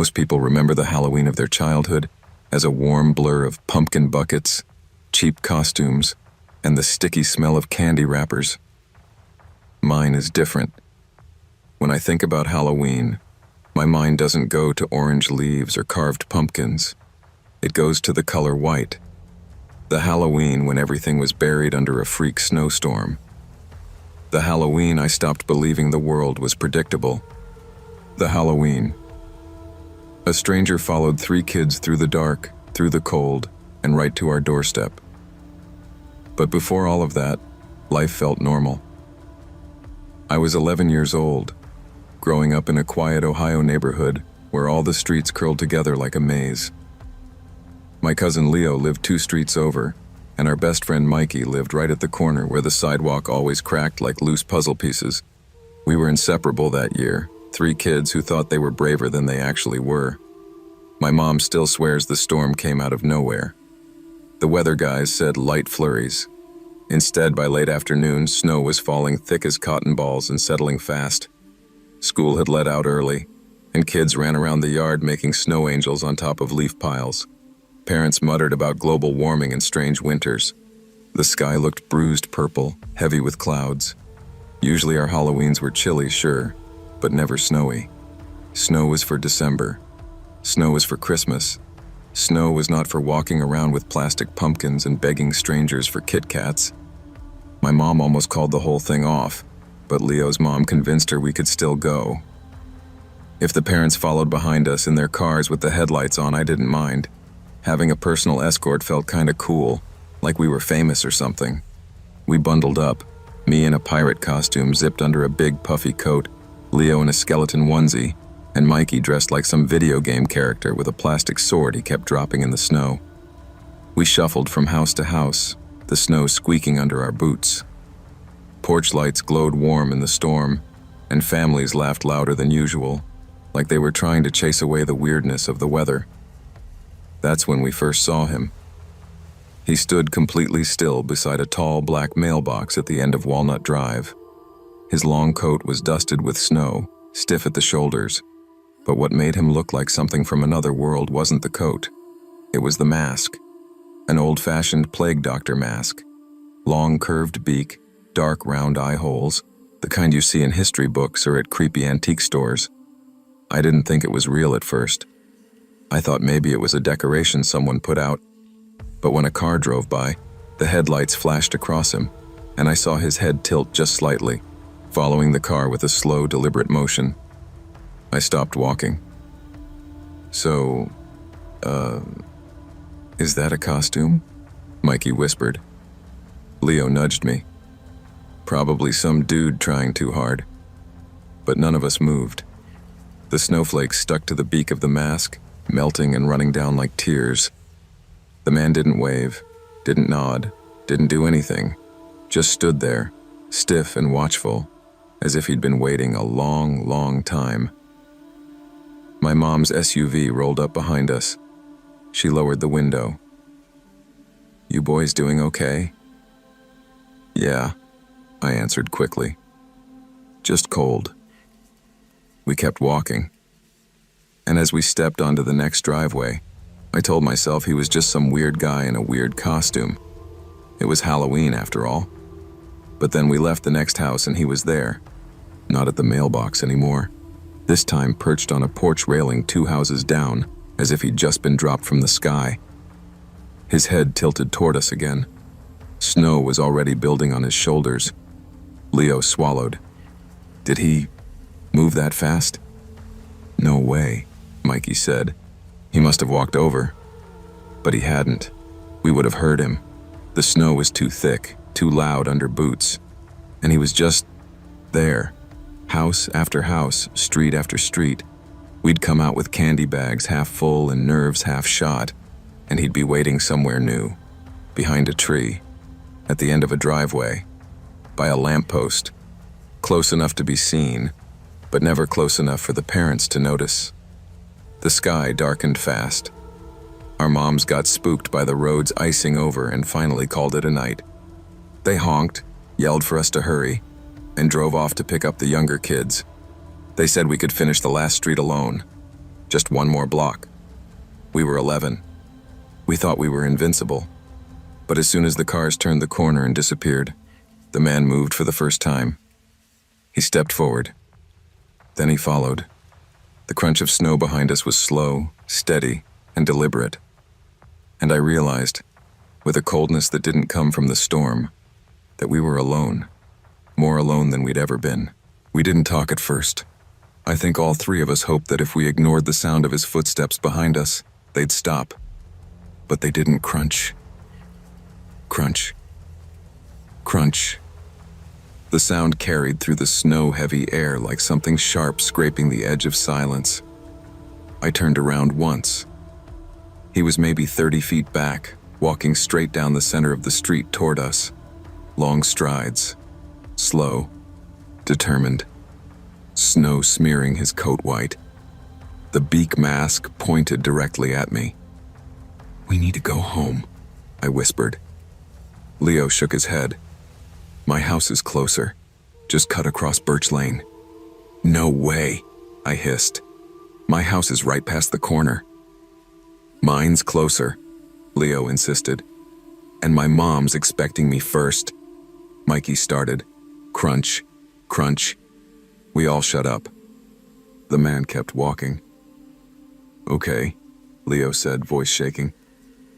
Most people remember the Halloween of their childhood as a warm blur of pumpkin buckets, cheap costumes, and the sticky smell of candy wrappers. Mine is different. When I think about Halloween, my mind doesn't go to orange leaves or carved pumpkins. It goes to the color white. The Halloween when everything was buried under a freak snowstorm. The Halloween I stopped believing the world was predictable. The Halloween. A stranger followed 3 kids through the dark, through the cold, and right to our doorstep. But before all of that, life felt normal. I was 11 years old, growing up in a quiet Ohio neighborhood where all the streets curled together like a maze. My cousin Leo lived 2 streets over, and our best friend Mikey lived right at the corner where the sidewalk always cracked like loose puzzle pieces. We were inseparable that year, 3 kids who thought they were braver than they actually were. My mom still swears the storm came out of nowhere. The weather guys said light flurries. Instead, by late afternoon, snow was falling thick as cotton balls and settling fast. School had let out early, and kids ran around the yard making snow angels on top of leaf piles. Parents muttered about global warming and strange winters. The sky looked bruised purple, heavy with clouds. Usually our Halloweens were chilly, sure, but never snowy. Snow was for December. Snow was for Christmas. Snow was not for walking around with plastic pumpkins and begging strangers for Kit Kats. My mom almost called the whole thing off, but Leo's mom convinced her we could still go. If the parents followed behind us in their cars with the headlights on, I didn't mind. Having a personal escort felt kinda cool, like we were famous or something. We bundled up, me in a pirate costume zipped under a big puffy coat, Leo in a skeleton onesie, and Mikey dressed like some video game character with a plastic sword he kept dropping in the snow. We shuffled from house to house, the snow squeaking under our boots. Porch lights glowed warm in the storm, and families laughed louder than usual, like they were trying to chase away the weirdness of the weather. That's when we first saw him. He stood completely still beside a tall black mailbox at the end of Walnut Drive. His long coat was dusted with snow, stiff at the shoulders, but what made him look like something from another world wasn't the coat. It was the mask. An old-fashioned plague doctor mask. Long curved beak, dark round eye holes, the kind you see in history books or at creepy antique stores. I didn't think it was real at first. I thought maybe it was a decoration someone put out. But when a car drove by, the headlights flashed across him, and I saw his head tilt just slightly, following the car with a slow, deliberate motion. I stopped walking. So, is that a costume? Mikey whispered. Leo nudged me. Probably some dude trying too hard. But none of us moved. The snowflakes stuck to the beak of the mask, melting and running down like tears. The man didn't wave, didn't nod, didn't do anything, just stood there, stiff and watchful, as if he'd been waiting a long, long time. My mom's SUV rolled up behind us. She lowered the window. "You boys doing okay?" "Yeah," I answered quickly. "Just cold." We kept walking. And as we stepped onto the next driveway, I told myself he was just some weird guy in a weird costume. It was Halloween after all. But then we left the next house and he was there. Not at the mailbox anymore. This time perched on a porch railing 2 houses down, as if he'd just been dropped from the sky. His head tilted toward us again. Snow was already building on his shoulders. Leo swallowed. Did he move that fast? "No way," Mikey said. "He must have walked over." But he hadn't. We would have heard him. The snow was too thick, too loud under boots. And he was just there. House after house, street after street. We'd come out with candy bags half full and nerves half shot, and he'd be waiting somewhere new. Behind a tree. At the end of a driveway. By a lamppost. Close enough to be seen, but never close enough for the parents to notice. The sky darkened fast. Our moms got spooked by the roads icing over and finally called it a night. They honked, yelled for us to hurry, and drove off to pick up the younger kids. They said we could finish the last street alone. Just one more block. We were 11. We thought we were invincible. But as soon as the cars turned the corner and disappeared, the man moved for the first time. He stepped forward. Then he followed. The crunch of snow behind us was slow, steady, and deliberate. And I realized, with a coldness that didn't come from the storm, that we were alone. More alone than we'd ever been. We didn't talk at first. I think all three of us hoped that if we ignored the sound of his footsteps behind us, they'd stop. But they didn't. Crunch. Crunch. Crunch. The sound carried through the snow-heavy air like something sharp scraping the edge of silence. I turned around once. He was maybe 30 feet back, walking straight down the center of the street toward us. Long strides. Slow. Determined. Snow smearing his coat white. The beak mask pointed directly at me. "We need to go home," I whispered. Leo shook his head. "My house is closer. Just cut across Birch Lane." "No way," I hissed. "My house is right past the corner." "Mine's closer," Leo insisted. "And my mom's expecting me first." Mikey started. Crunch, crunch. We all shut up. The man kept walking. "Okay," Leo said, voice shaking.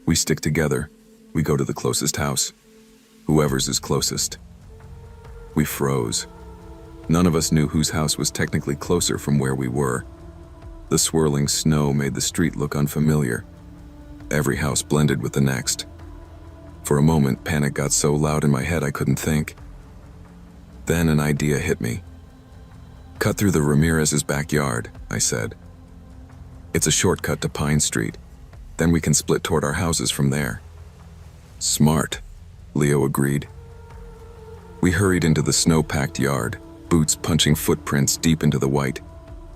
"We stick together. We go to the closest house. Whoever's is closest." We froze. None of us knew whose house was technically closer from where we were. The swirling snow made the street look unfamiliar. Every house blended with the next. For a moment, panic got so loud in my head I couldn't think. Then an idea hit me. "Cut through the Ramirez's backyard," I said. "It's a shortcut to Pine Street. Then we can split toward our houses from there." "Smart," Leo agreed. We hurried into the snow-packed yard, boots punching footprints deep into the white.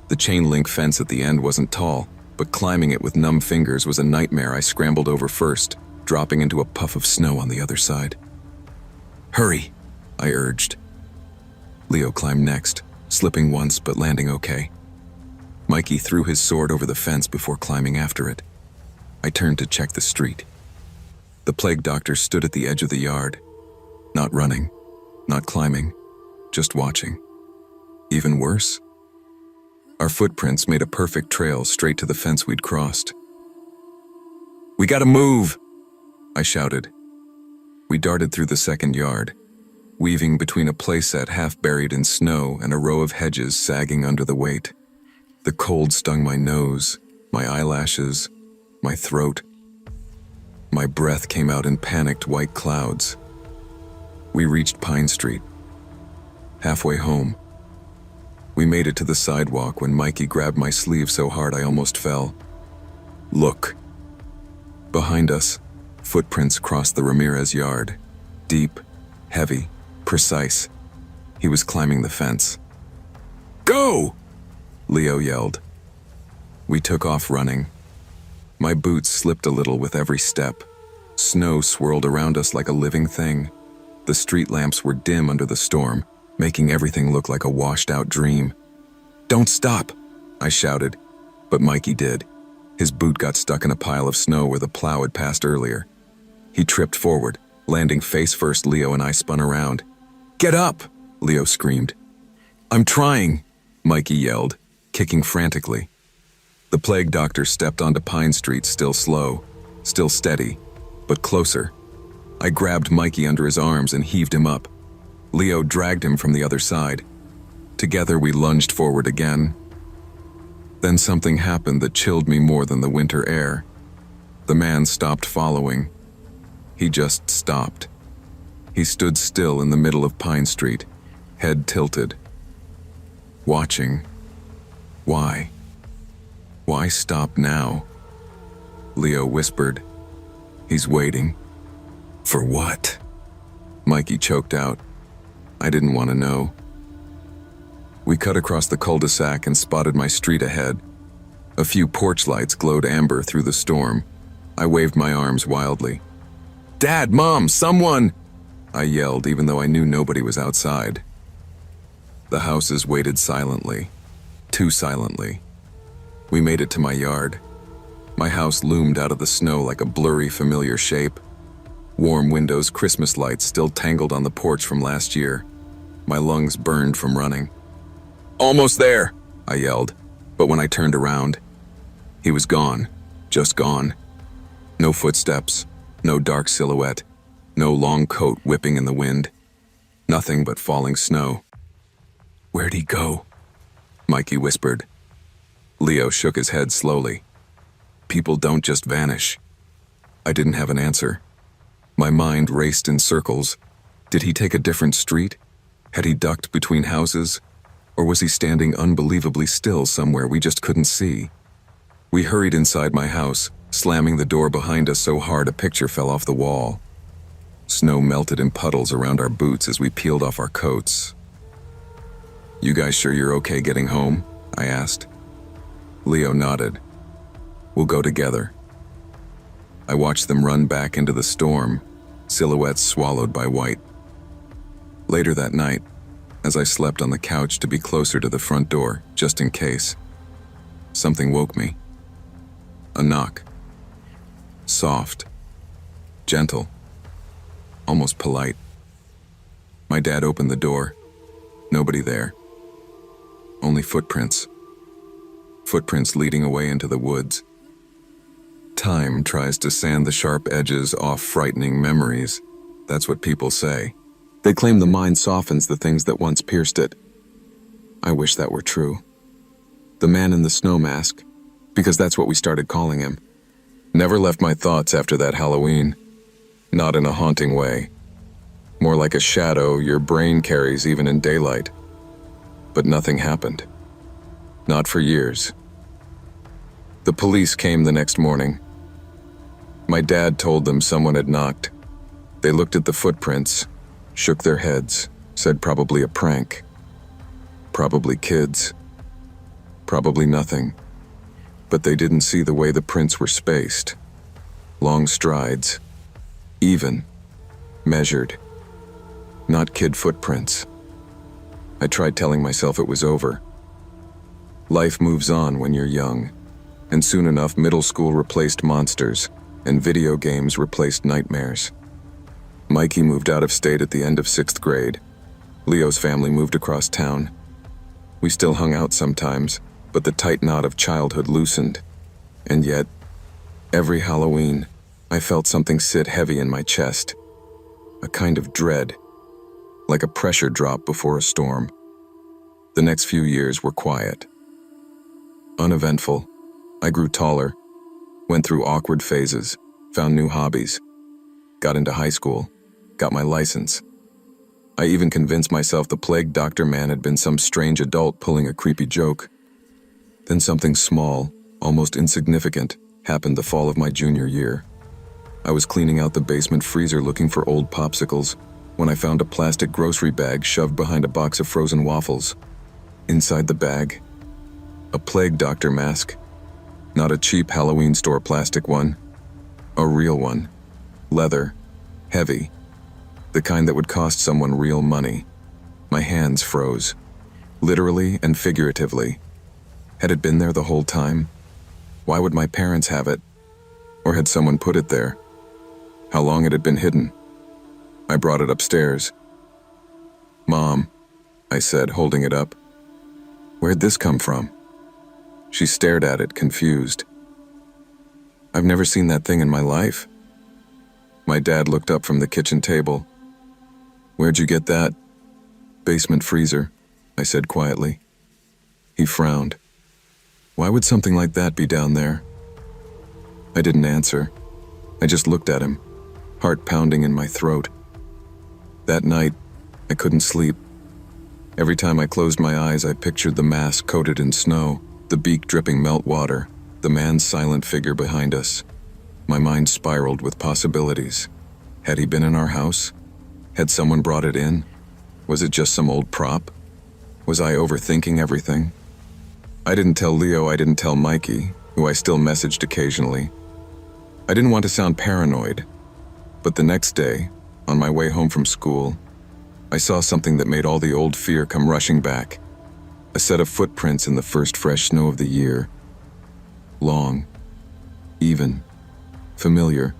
The chain-link fence at the end wasn't tall, but climbing it with numb fingers was a nightmare. I scrambled over first, dropping into a puff of snow on the other side. "Hurry," I urged. Leo climbed next, slipping once but landing okay. Mikey threw his sword over the fence before climbing after it. I turned to check the street. The plague doctor stood at the edge of the yard, not running, not climbing, just watching. Even worse, our footprints made a perfect trail straight to the fence we'd crossed. "We gotta move!" I shouted. We darted through the second yard, weaving between a playset half buried in snow and a row of hedges sagging under the weight. The cold stung my nose, my eyelashes, my throat. My breath came out in panicked white clouds. We reached Pine Street. Halfway home, we made it to the sidewalk when Mikey grabbed my sleeve so hard I almost fell. "Look." Behind us, footprints crossed the Ramirez yard. Deep, heavy, precise. He was climbing the fence. "Go!" Leo yelled. We took off running. My boots slipped a little with every step. Snow swirled around us like a living thing. The street lamps were dim under the storm, making everything look like a washed-out dream. "Don't stop!" I shouted, but Mikey did. His boot got stuck in a pile of snow where the plow had passed earlier. He tripped forward, landing face first. Leo and I spun around. "Get up!" Leo screamed. "I'm trying!" Mikey yelled, kicking frantically. The plague doctor stepped onto Pine Street, still slow, still steady, but closer. I grabbed Mikey under his arms and heaved him up. Leo dragged him from the other side. Together we lunged forward again. Then something happened that chilled me more than the winter air. The man stopped following. He just stopped. He stood still in the middle of Pine Street, head tilted. Watching. Why? Why stop now? Leo whispered. "He's waiting." "For what?" Mikey choked out. I didn't want to know. We cut across the cul-de-sac and spotted my street ahead. A few porch lights glowed amber through the storm. I waved my arms wildly. "Dad, Mom, someone!" I yelled, even though I knew nobody was outside. The houses waited silently, too silently. We made it to my yard. My house loomed out of the snow like a blurry, familiar shape. Warm windows, Christmas lights still tangled on the porch from last year. My lungs burned from running. "Almost there!" I yelled, but when I turned around, he was gone, just gone. No footsteps, no dark silhouette, no long coat whipping in the wind. Nothing but falling snow. "Where'd he go?" Mikey whispered. Leo shook his head slowly. "People don't just vanish." I didn't have an answer. My mind raced in circles. Did he take a different street? Had he ducked between houses? Or was he standing unbelievably still somewhere we just couldn't see? We hurried inside my house, slamming the door behind us so hard a picture fell off the wall. Snow melted in puddles around our boots as we peeled off our coats. "You guys sure you're okay getting home?" I asked. Leo nodded. "We'll go together." I watched them run back into the storm, silhouettes swallowed by white. Later that night, as I slept on the couch to be closer to the front door, just in case, something woke me. A knock. Soft. Gentle. Almost polite. My dad opened the door. Nobody there. Only footprints. Footprints leading away into the woods. Time tries to sand the sharp edges off frightening memories. That's what people say. They claim the mind softens the things that once pierced it. I wish that were true. The man in the snow mask, because that's what we started calling him, never left my thoughts after that Halloween. Not in a haunting way. More like a shadow your brain carries even in daylight. But nothing happened. Not for years. The police came the next morning. My dad told them someone had knocked. They looked at the footprints, shook their heads, said probably a prank. Probably kids. Probably nothing. But they didn't see the way the prints were spaced. Long strides. Even. Measured. Not kid footprints. I tried telling myself it was over. Life moves on when you're young, and soon enough middle school replaced monsters, and video games replaced nightmares. Mikey moved out of state at the end of 6th grade. Leo's family moved across town. We still hung out sometimes, but the tight knot of childhood loosened. And yet, every Halloween, I felt something sit heavy in my chest. A kind of dread, like a pressure drop before a storm. The next few years were quiet. Uneventful. I grew taller, went through awkward phases, found new hobbies, got into high school, got my license. I even convinced myself the plague doctor man had been some strange adult pulling a creepy joke. Then something small, almost insignificant, happened the fall of my junior year. I was cleaning out the basement freezer looking for old popsicles when I found a plastic grocery bag shoved behind a box of frozen waffles. Inside the bag, a plague doctor mask. Not a cheap Halloween store plastic one. A real one. Leather. Heavy. The kind that would cost someone real money. My hands froze. Literally and figuratively. Had it been there the whole time? Why would my parents have it? Or had someone put it there? How long it had been hidden? I brought it upstairs. "Mom," I said, holding it up. "Where'd this come from?" She stared at it, confused. "I've never seen that thing in my life." My dad looked up from the kitchen table. "Where'd you get that?" "Basement freezer," I said quietly. He frowned. "Why would something like that be down there?" I didn't answer. I just looked at him, heart pounding in my throat. That night, I couldn't sleep. Every time I closed my eyes, I pictured the mask coated in snow, the beak dripping meltwater, the man's silent figure behind us. My mind spiraled with possibilities. Had he been in our house? Had someone brought it in? Was it just some old prop? Was I overthinking everything? I didn't tell Leo, I didn't tell Mikey, who I still messaged occasionally. I didn't want to sound paranoid, but the next day, on my way home from school, I saw something that made all the old fear come rushing back. A set of footprints in the first fresh snow of the year. long, even, familiar,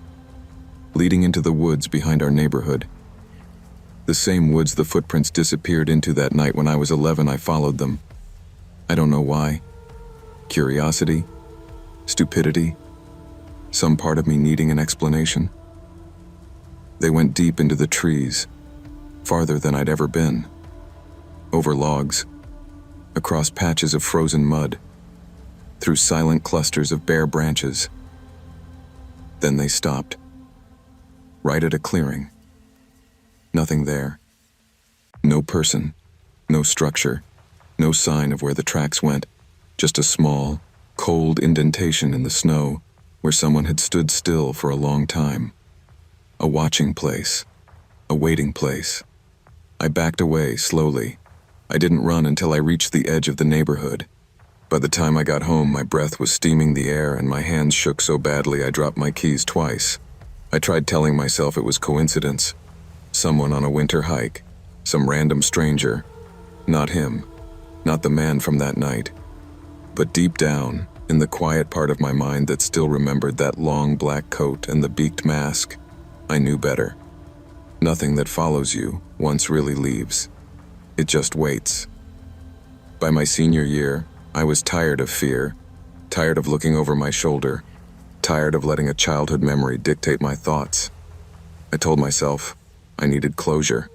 leading into the woods behind our neighborhood. The same woods the footprints disappeared into that night when I was 11. I followed them. I don't know why. Curiosity? Stupidity? Some part of me needing an explanation? They went deep into the trees, farther than I'd ever been. Over logs, across patches of frozen mud, through silent clusters of bare branches. Then they stopped, right at a clearing. Nothing there. No person, no structure, no sign of where the tracks went, just a small, cold indentation in the snow where someone had stood still for a long time. A watching place, a waiting place. I backed away slowly. I didn't run until I reached the edge of the neighborhood. By the time I got home, my breath was steaming the air and my hands shook so badly I dropped my keys twice. I tried telling myself it was coincidence. Someone on a winter hike, some random stranger. Not him, not the man from that night. But deep down, in the quiet part of my mind that still remembered that long black coat and the beaked mask, I knew better. Nothing that follows you once really leaves. It just waits. By my senior year, I was tired of fear, tired of looking over my shoulder, tired of letting a childhood memory dictate my thoughts. I told myself I needed closure,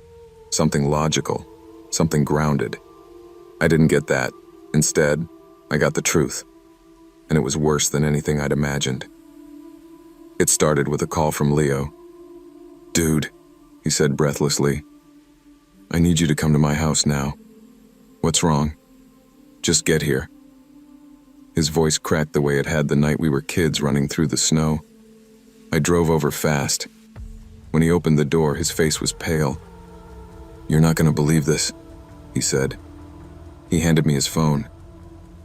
something logical, something grounded. I didn't get that. Instead, I got the truth, and it was worse than anything I'd imagined. It started with a call from Leo. "Dude," he said breathlessly, "I need you to come to my house now." "What's wrong?" "Just get here." His voice cracked the way it had the night we were kids running through the snow. I drove over fast. When he opened the door, his face was pale. "You're not going to believe this," he said. He handed me his phone.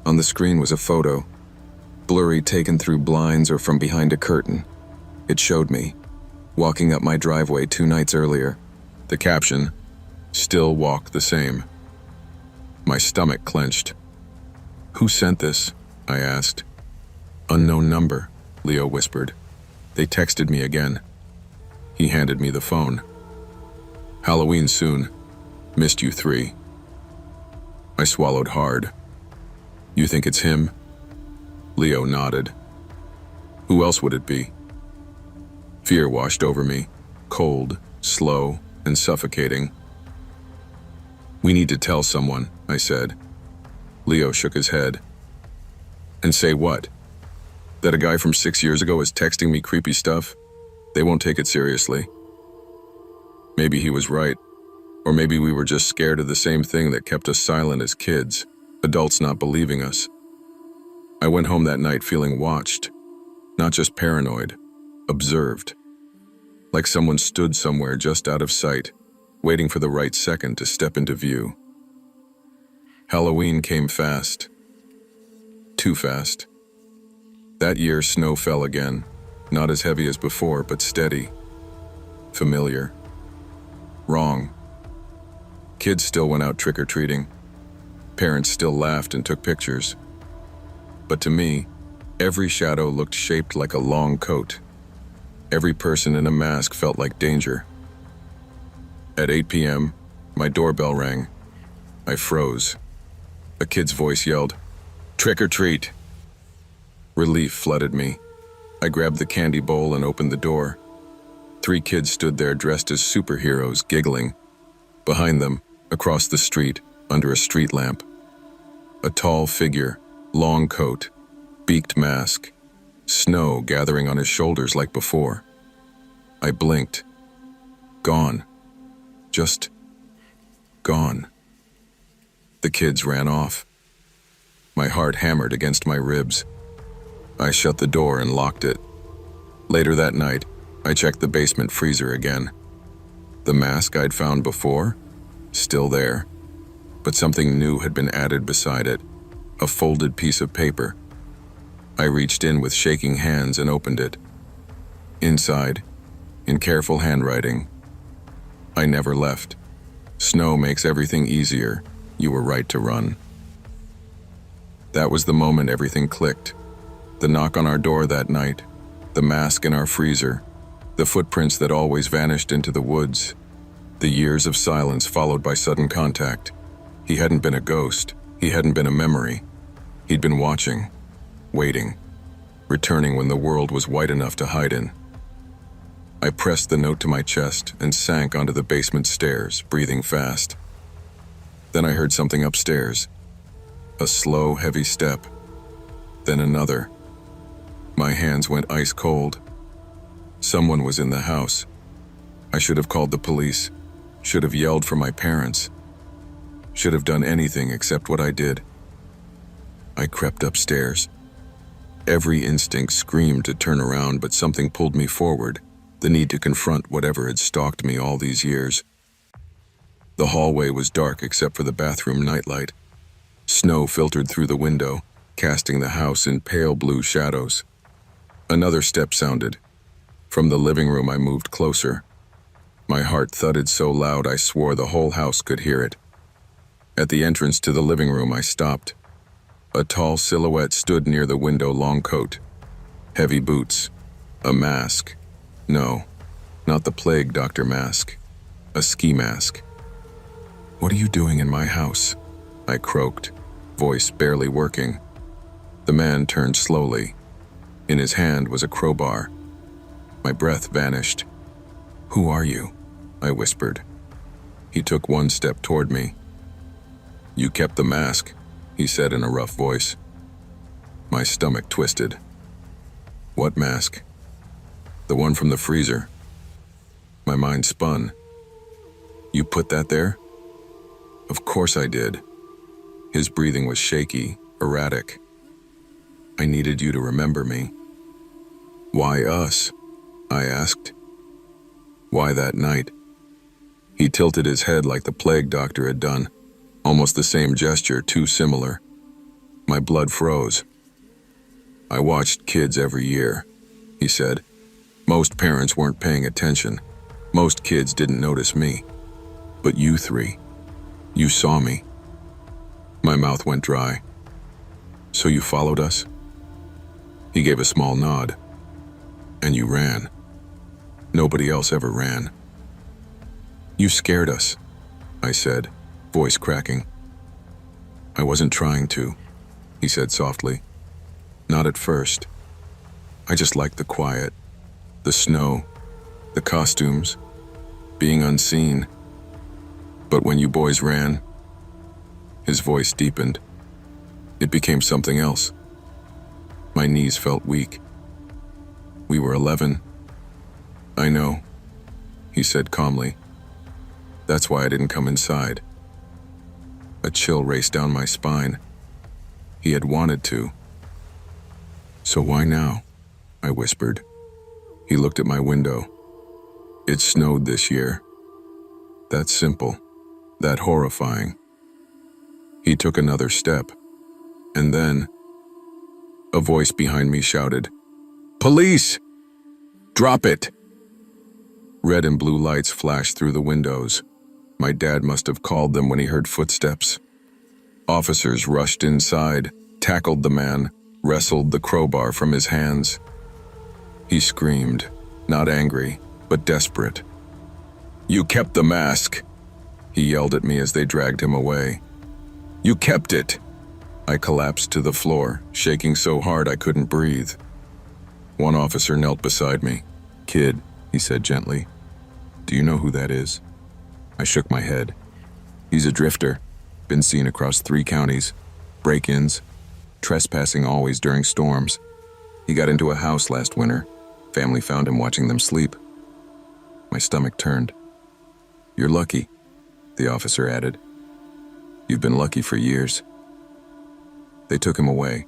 On the screen was a photo, blurry, taken through blinds or from behind a curtain. It showed me, walking up my driveway 2 nights earlier. The caption, "Still walk the same." My stomach clenched. "Who sent this?" I asked. "Unknown number," Leo whispered. "They texted me again." He handed me the phone. "Halloween soon. Missed you 3. I swallowed hard. "You think it's him?" Leo nodded. "Who else would it be?" Fear washed over me, cold, slow, and suffocating. "We need to tell someone," I said. Leo shook his head. "And say what? That a guy from 6 years ago is texting me creepy stuff? They won't take it seriously." Maybe he was right. Or maybe we were just scared of the same thing that kept us silent as kids, adults not believing us. I went home that night feeling watched, not just paranoid, observed. Like someone stood somewhere just out of sight, waiting for the right second to step into view. Halloween came fast. Too fast. That year, snow fell again, not as heavy as before, but steady. Familiar. Wrong. Kids still went out trick-or-treating. Parents still laughed and took pictures. But to me, every shadow looked shaped like a long coat. Every person in a mask felt like danger. At 8 p.m., my doorbell rang. I froze. A kid's voice yelled, "Trick or treat!" Relief flooded me. I grabbed the candy bowl and opened the door. 3 kids stood there dressed as superheroes, giggling. Behind them, across the street, under a street lamp, a tall figure, long coat, beaked mask, snow gathering on his shoulders like before. I blinked. Gone. Just gone. The kids ran off. My heart hammered against my ribs. I shut the door and locked it. Later that night, I checked the basement freezer again. The mask I'd found before, still there, but something new had been added beside it, a folded piece of paper. I reached in with shaking hands and opened it. Inside, in careful handwriting, "I never left. Snow makes everything easier. You were right to run." That was the moment everything clicked. The knock on our door that night, the mask in our freezer, the footprints that always vanished into the woods, the years of silence followed by sudden contact. He hadn't been a ghost. He hadn't been a memory. He'd been watching, waiting, returning when the world was white enough to hide in. I pressed the note to my chest and sank onto the basement stairs, breathing fast. Then I heard something upstairs. A slow, heavy step. Then another. My hands went ice cold. Someone was in the house. I should have called the police, should have yelled for my parents, should have done anything except what I did. I crept upstairs. Every instinct screamed to turn around, but something pulled me forward, the need to confront whatever had stalked me all these years. The hallway was dark except for the bathroom nightlight. Snow filtered through the window, casting the house in pale blue shadows. Another step sounded. From the living room I moved closer. My heart thudded so loud I swore the whole house could hear it. At the entrance to the living room I stopped. A tall silhouette stood near the window, long coat, heavy boots, a mask. No, not the plague doctor mask, a ski mask. "What are you doing in my house?" I croaked, voice barely working. The man turned slowly. In his hand was a crowbar. My breath vanished. "Who are you?" I whispered. He took one step toward me. "You kept the mask," he said in a rough voice. My stomach twisted. "What mask?" "The one from the freezer." My mind spun. "You put that there?" "Of course I did." His breathing was shaky, erratic. "I needed you to remember me." "Why us?" I asked. "Why that night?" He tilted his head like the plague doctor had done. Almost the same gesture, too similar. My blood froze. "I watched kids every year," he said. "Most parents weren't paying attention. Most kids didn't notice me. But you three, you saw me." My mouth went dry. "So you followed us?" He gave a small nod. "And you ran. Nobody else ever ran." "You scared us," I said, voice cracking. "I wasn't trying to," he said softly. "Not at first. I just liked the quiet, the snow, the costumes, being unseen. But when you boys ran," his voice deepened. "It became something else. My knees felt weak. We were 11. I know," he said calmly. "That's why I didn't come inside." A chill raced down my spine. He had wanted to. "So why now?" I whispered. He looked at my window. It snowed this year. That simple, that horrifying. He took another step, and then a voice behind me shouted, "Police! Drop it!" Red and blue lights flashed through the windows. My dad must have called them when he heard footsteps. Officers rushed inside, tackled the man, wrestled the crowbar from his hands. He screamed, not angry, but desperate. "You kept the mask!" He yelled at me as they dragged him away. "You kept it!" I collapsed to the floor, shaking so hard I couldn't breathe. One officer knelt beside me. "Kid," he said gently, "do you know who that is?" I shook my head. "He's a drifter, been seen across 3 counties, break-ins, trespassing always during storms. He got into a house last winter. Family found him watching them sleep." My stomach turned. "You're lucky," the officer added. "You've been lucky for years." They took him away.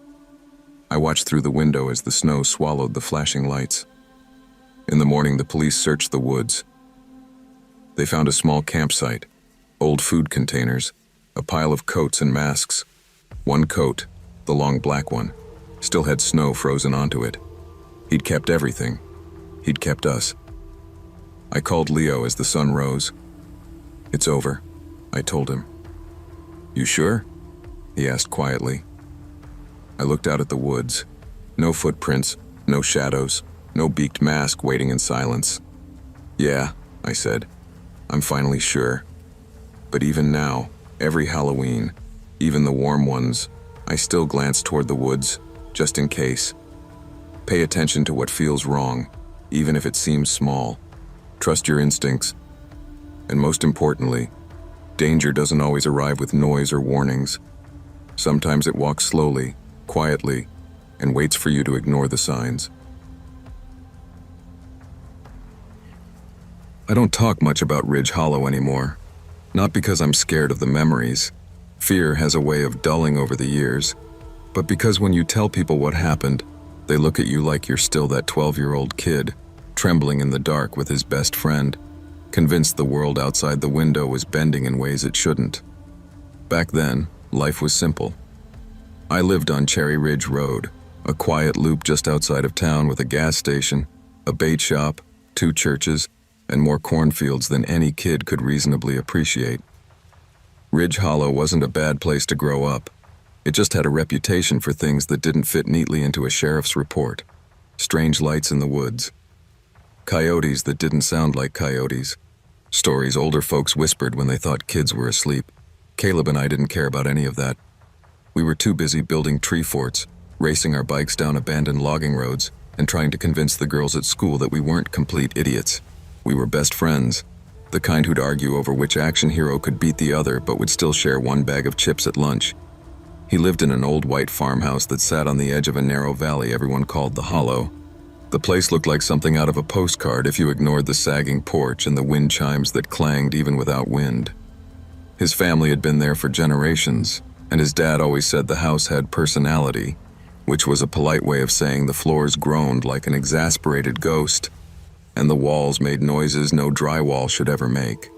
I watched through the window as the snow swallowed the flashing lights. In the morning, the police searched the woods. They found a small campsite, old food containers, a pile of coats and masks. One coat, the long black one, still had snow frozen onto it. He'd kept everything. He'd kept us. I called Leo as the sun rose. "It's over," I told him. "You sure?" he asked quietly. I looked out at the woods. No footprints, no shadows, no beaked mask waiting in silence. "Yeah," I said. "I'm finally sure." But even now, every Halloween, even the warm ones, I still glance toward the woods, just in case. Pay attention to what feels wrong, even if it seems small. Trust your instincts. And most importantly, danger doesn't always arrive with noise or warnings. Sometimes it walks slowly, quietly, and waits for you to ignore the signs. I don't talk much about Ridge Hollow anymore. Not because I'm scared of the memories. Fear has a way of dulling over the years. But because when you tell people what happened, they look at you like you're still that 12-year-old kid, trembling in the dark with his best friend, convinced the world outside the window was bending in ways it shouldn't. Back then, life was simple. I lived on Cherry Ridge Road, a quiet loop just outside of town with a gas station, a bait shop, 2 churches, and more cornfields than any kid could reasonably appreciate. Ridge Hollow wasn't a bad place to grow up. It just had a reputation for things that didn't fit neatly into a sheriff's report. Strange lights in the woods. Coyotes that didn't sound like coyotes. Stories older folks whispered when they thought kids were asleep. Caleb and I didn't care about any of that. We were too busy building tree forts, racing our bikes down abandoned logging roads, and trying to convince the girls at school that we weren't complete idiots. We were best friends, the kind who'd argue over which action hero could beat the other but would still share 1 bag of chips at lunch. He lived in an old white farmhouse that sat on the edge of a narrow valley everyone called the Hollow. The place looked like something out of a postcard if you ignored the sagging porch and the wind chimes that clanged even without wind. His family had been there for generations, and his dad always said the house had personality, which was a polite way of saying the floors groaned like an exasperated ghost, and the walls made noises no drywall should ever make.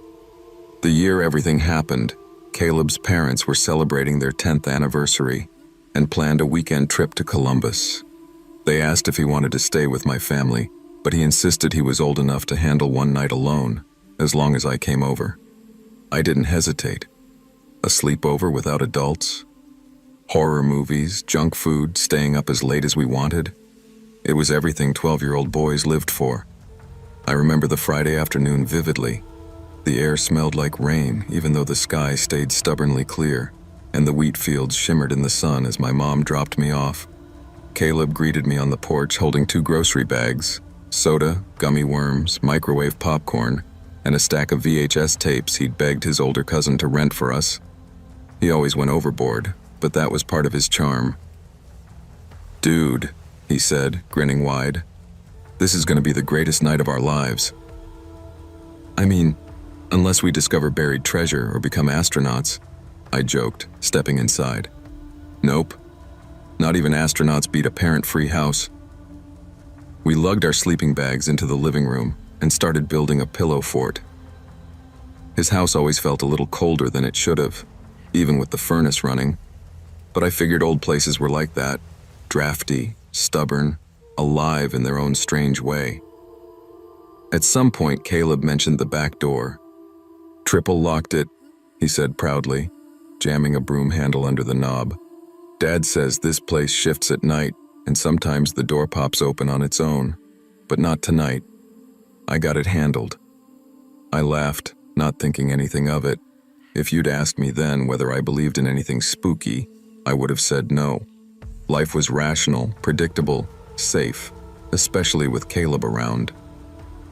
The year everything happened, Caleb's parents were celebrating their 10th anniversary and planned a weekend trip to Columbus. They asked if he wanted to stay with my family, but he insisted he was old enough to handle one night alone, as long as I came over. I didn't hesitate. A sleepover without adults? Horror movies, junk food, staying up as late as we wanted? It was everything 12-year-old boys lived for. I remember the Friday afternoon vividly. The air smelled like rain, even though the sky stayed stubbornly clear, and the wheat fields shimmered in the sun as my mom dropped me off. Caleb greeted me on the porch holding 2 grocery bags, soda, gummy worms, microwave popcorn, and a stack of VHS tapes he'd begged his older cousin to rent for us. He always went overboard, but that was part of his charm. "Dude," he said, grinning wide, "this is going to be the greatest night of our lives." "I mean, unless we discover buried treasure or become astronauts," I joked, stepping inside. "Nope. Not even astronauts beat a parent-free house." We lugged our sleeping bags into the living room and started building a pillow fort. His house always felt a little colder than it should have, even with the furnace running. But I figured old places were like that, drafty, stubborn, alive in their own strange way. At some point, Caleb mentioned the back door. "Triple locked it," he said proudly, jamming a broom handle under the knob. "Dad says this place shifts at night, and sometimes the door pops open on its own, but not tonight. I got it handled." I laughed, not thinking anything of it. If you'd asked me then whether I believed in anything spooky, I would have said no. Life was rational, predictable, safe, especially with Caleb around.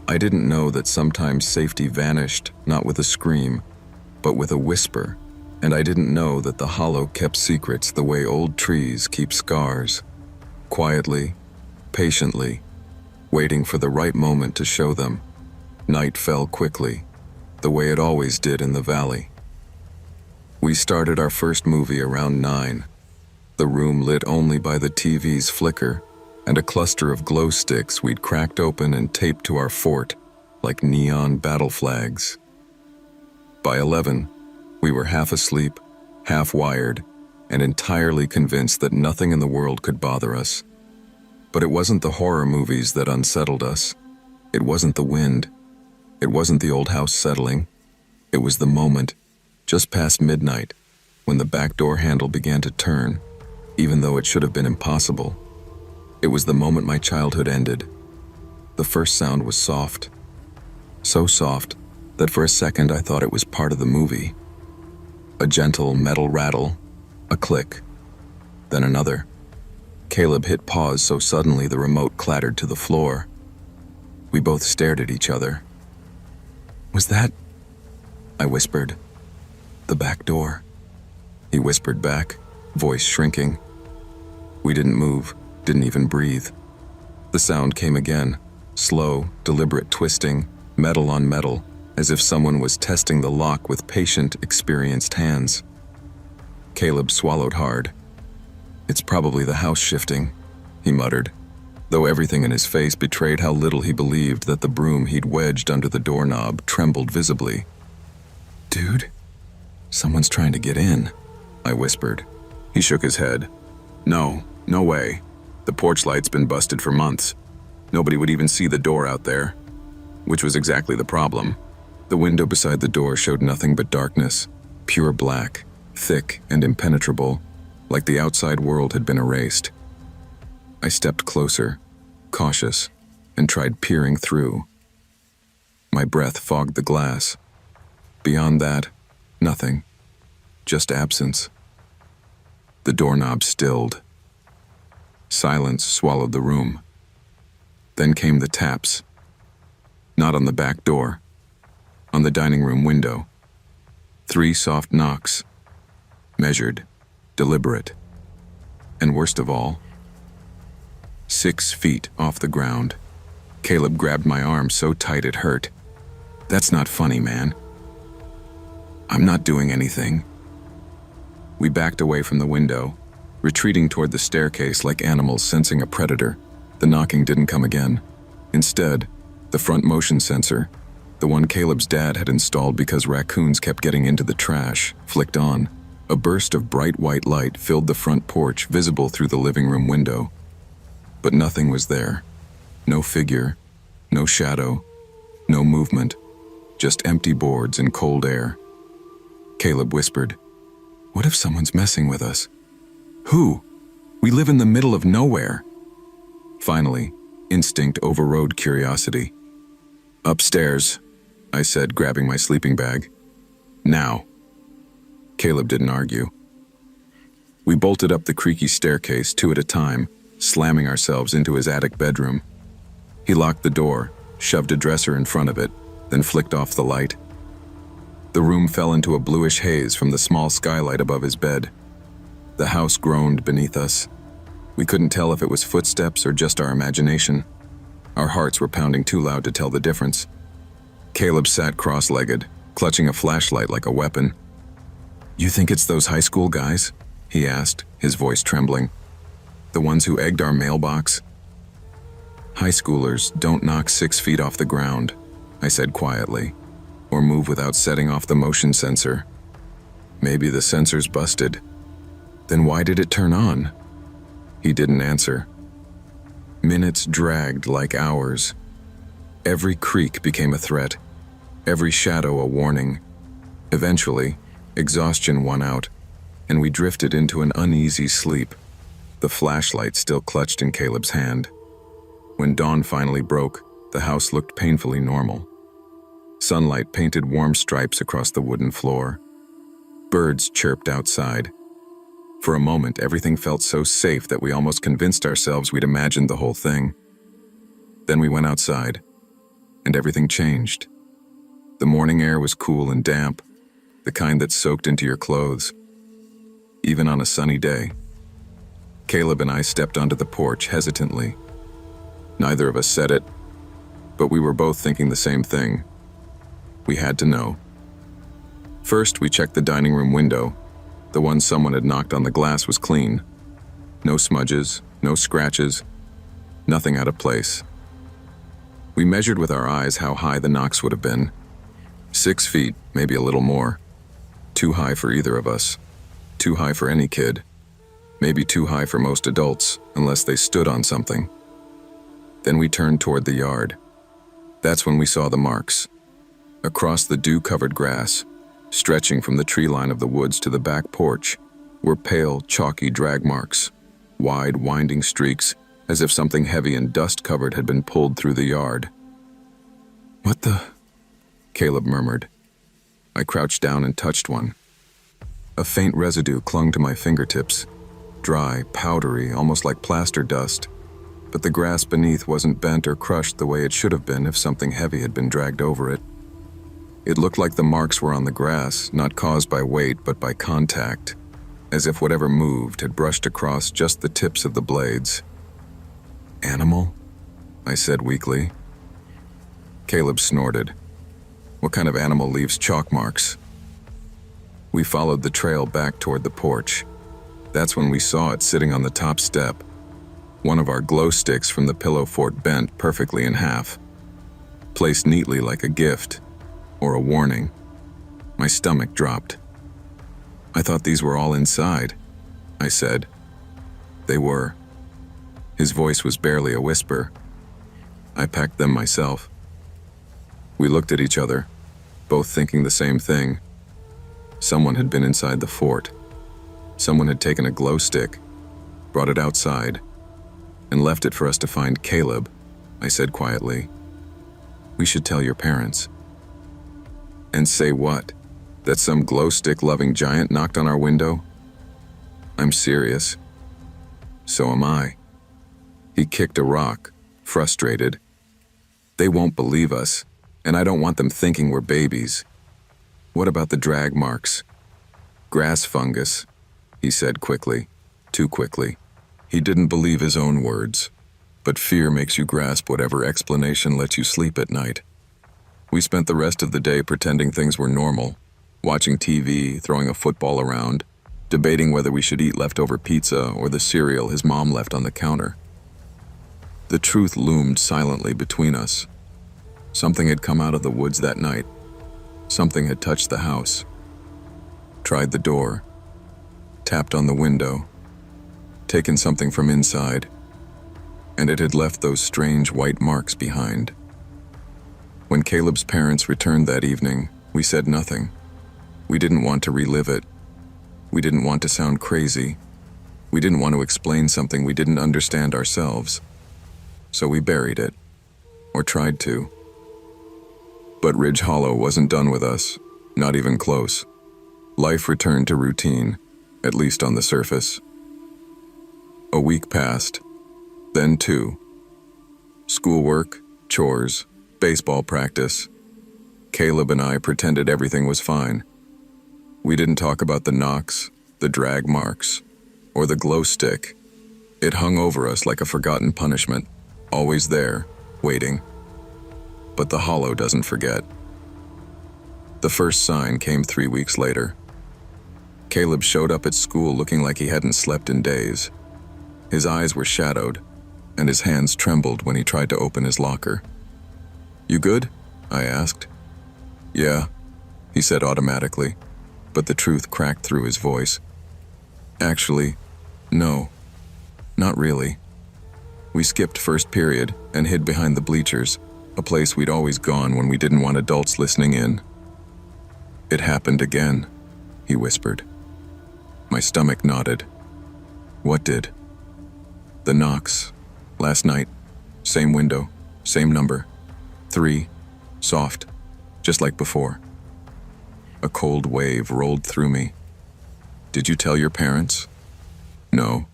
I didn't know that sometimes safety vanished, not with a scream, but with a whisper, and I didn't know that the Hollow kept secrets the way old trees keep scars. Quietly, patiently, waiting for the right moment to show them. Night fell quickly, the way it always did in the valley. We started our first movie around 9, the room lit only by the TV's flicker and a cluster of glow sticks we'd cracked open and taped to our fort like neon battle flags. By 11, we were half asleep, half wired, and entirely convinced that nothing in the world could bother us. But it wasn't the horror movies that unsettled us. It wasn't the wind. It wasn't the old house settling. It was the moment, just past midnight, when the back door handle began to turn, even though it should have been impossible. It was the moment my childhood ended. The first sound was soft. So soft that for a second I thought it was part of the movie. A gentle metal rattle, a click, then another. Caleb hit pause so suddenly the remote clattered to the floor. We both stared at each other. "Was that?" I whispered. "The back door." He whispered back, voice shrinking. We didn't move, didn't even breathe. The sound came again, slow, deliberate twisting, metal on metal, as if someone was testing the lock with patient, experienced hands. Caleb swallowed hard. "It's probably the house shifting," he muttered, though everything in his face betrayed how little he believed that the broom he'd wedged under the doorknob trembled visibly. "Dude, someone's trying to get in," I whispered. He shook his head. "No way. The porch light's been busted for months. Nobody would even see the door out there." Which was exactly the problem. The window beside the door showed nothing but darkness, pure black, thick and impenetrable, like the outside world had been erased. I stepped closer, cautious, and tried peering through. My breath fogged the glass. Beyond that, nothing. Just absence. The doorknob stilled. Silence swallowed the room. Then came the taps. Not on the back door. On the dining room window. 3 soft knocks. Measured. Deliberate. And worst of all, 6 feet off the ground. Caleb grabbed my arm so tight it hurt. "That's not funny, man." "I'm not doing anything." We backed away from the window, retreating toward the staircase like animals sensing a predator. The knocking didn't come again. Instead, the front motion sensor, the one Caleb's dad had installed because raccoons kept getting into the trash, flicked on. A burst of bright white light filled the front porch, visible through the living room window. But nothing was there. No figure, no shadow, no movement, just empty boards and cold air. Caleb whispered, "What if someone's messing with us?" "Who? We live in the middle of nowhere." Finally, instinct overrode curiosity. "Upstairs," I said, grabbing my sleeping bag. "Now." Caleb didn't argue. We bolted up the creaky staircase 2 at a time, slamming ourselves into his attic bedroom. He locked the door, shoved a dresser in front of it, then flicked off the light. The room fell into a bluish haze from the small skylight above his bed. The house groaned beneath us. We couldn't tell if it was footsteps or just our imagination. Our hearts were pounding too loud to tell the difference. Caleb sat cross-legged, clutching a flashlight like a weapon. "You think it's those high school guys?" he asked, his voice trembling. "The ones who egged our mailbox?" "High schoolers don't knock 6 feet off the ground," I said quietly, "or move without setting off the motion sensor. Maybe the sensor's busted. Then why did it turn on?" He didn't answer. Minutes dragged like hours. Every creak became a threat, every shadow a warning. Eventually, exhaustion won out, and we drifted into an uneasy sleep, the flashlight still clutched in Caleb's hand. When dawn finally broke, the house looked painfully normal. Sunlight painted warm stripes across the wooden floor. Birds chirped outside. For a moment, everything felt so safe that we almost convinced ourselves we'd imagined the whole thing. Then we went outside, and everything changed. The morning air was cool and damp, the kind that soaked into your clothes, even on a sunny day. Caleb and I stepped onto the porch hesitantly. Neither of us said it, but we were both thinking the same thing. We had to know. First, we checked the dining room window. The one someone had knocked on the glass was clean. No smudges, no scratches, nothing out of place. We measured with our eyes how high the knocks would have been. 6 feet, maybe a little more. Too high for either of us. Too high for any kid. Maybe too high for most adults, unless they stood on something. Then we turned toward the yard. That's when we saw the marks. Across the dew-covered grass, stretching from the tree line of the woods to the back porch, were pale, chalky drag marks, wide, winding streaks, as if something heavy and dust-covered had been pulled through the yard. "What the?" Caleb murmured. I crouched down and touched one. A faint residue clung to my fingertips, dry, powdery, almost like plaster dust, but the grass beneath wasn't bent or crushed the way it should have been if something heavy had been dragged over it. It looked like the marks were on the grass, not caused by weight but by contact, as if whatever moved had brushed across just the tips of the blades. "Animal?" I said weakly. Caleb snorted. "What kind of animal leaves chalk marks?" We followed the trail back toward the porch. That's when we saw it sitting on the top step. One of our glow sticks from the pillow fort bent perfectly in half, placed neatly like a gift or a warning. My stomach dropped. "I thought these were all inside," I said. "They were." His voice was barely a whisper. "I packed them myself." We looked at each other, both thinking the same thing. Someone had been inside the fort. Someone had taken a glow stick, brought it outside, and left it for us to find Caleb, I said quietly. "We should tell your parents." "And say what? That some glow stick-loving giant knocked on our window?" "I'm serious." "So am I." He kicked a rock, frustrated. "They won't believe us, and I don't want them thinking we're babies." "What about the drag marks?" "Grass fungus," he said quickly, too quickly. He didn't believe his own words, but fear makes you grasp whatever explanation lets you sleep at night. We spent the rest of the day pretending things were normal, watching TV, throwing a football around, debating whether we should eat leftover pizza or the cereal his mom left on the counter. The truth loomed silently between us. Something had come out of the woods that night. Something had touched the house. Tried the door. Tapped on the window. Taken something from inside. And it had left those strange white marks behind. When Caleb's parents returned that evening, we said nothing. We didn't want to relive it. We didn't want to sound crazy. We didn't want to explain something we didn't understand ourselves. So we buried it. Or tried to. But Ridge Hollow wasn't done with us, not even close. Life returned to routine, at least on the surface. A week passed, then 2. Schoolwork, chores, baseball practice. Caleb and I pretended everything was fine. We didn't talk about the knocks, the drag marks, or the glow stick. It hung over us like a forgotten punishment, always there, waiting. But the Hollow doesn't forget. The first sign came 3 weeks later. Caleb showed up at school looking like he hadn't slept in days. His eyes were shadowed, and his hands trembled when he tried to open his locker. "You good?" I asked. "Yeah," he said automatically, but the truth cracked through his voice. "Actually, no, not really." We skipped first period and hid behind the bleachers, a place we'd always gone when we didn't want adults listening in. "It happened again," he whispered. My stomach nodded. "What did?" "The knocks. Last night. Same window. Same number. 3. Soft. Just like before." A cold wave rolled through me. "Did you tell your parents?" "No."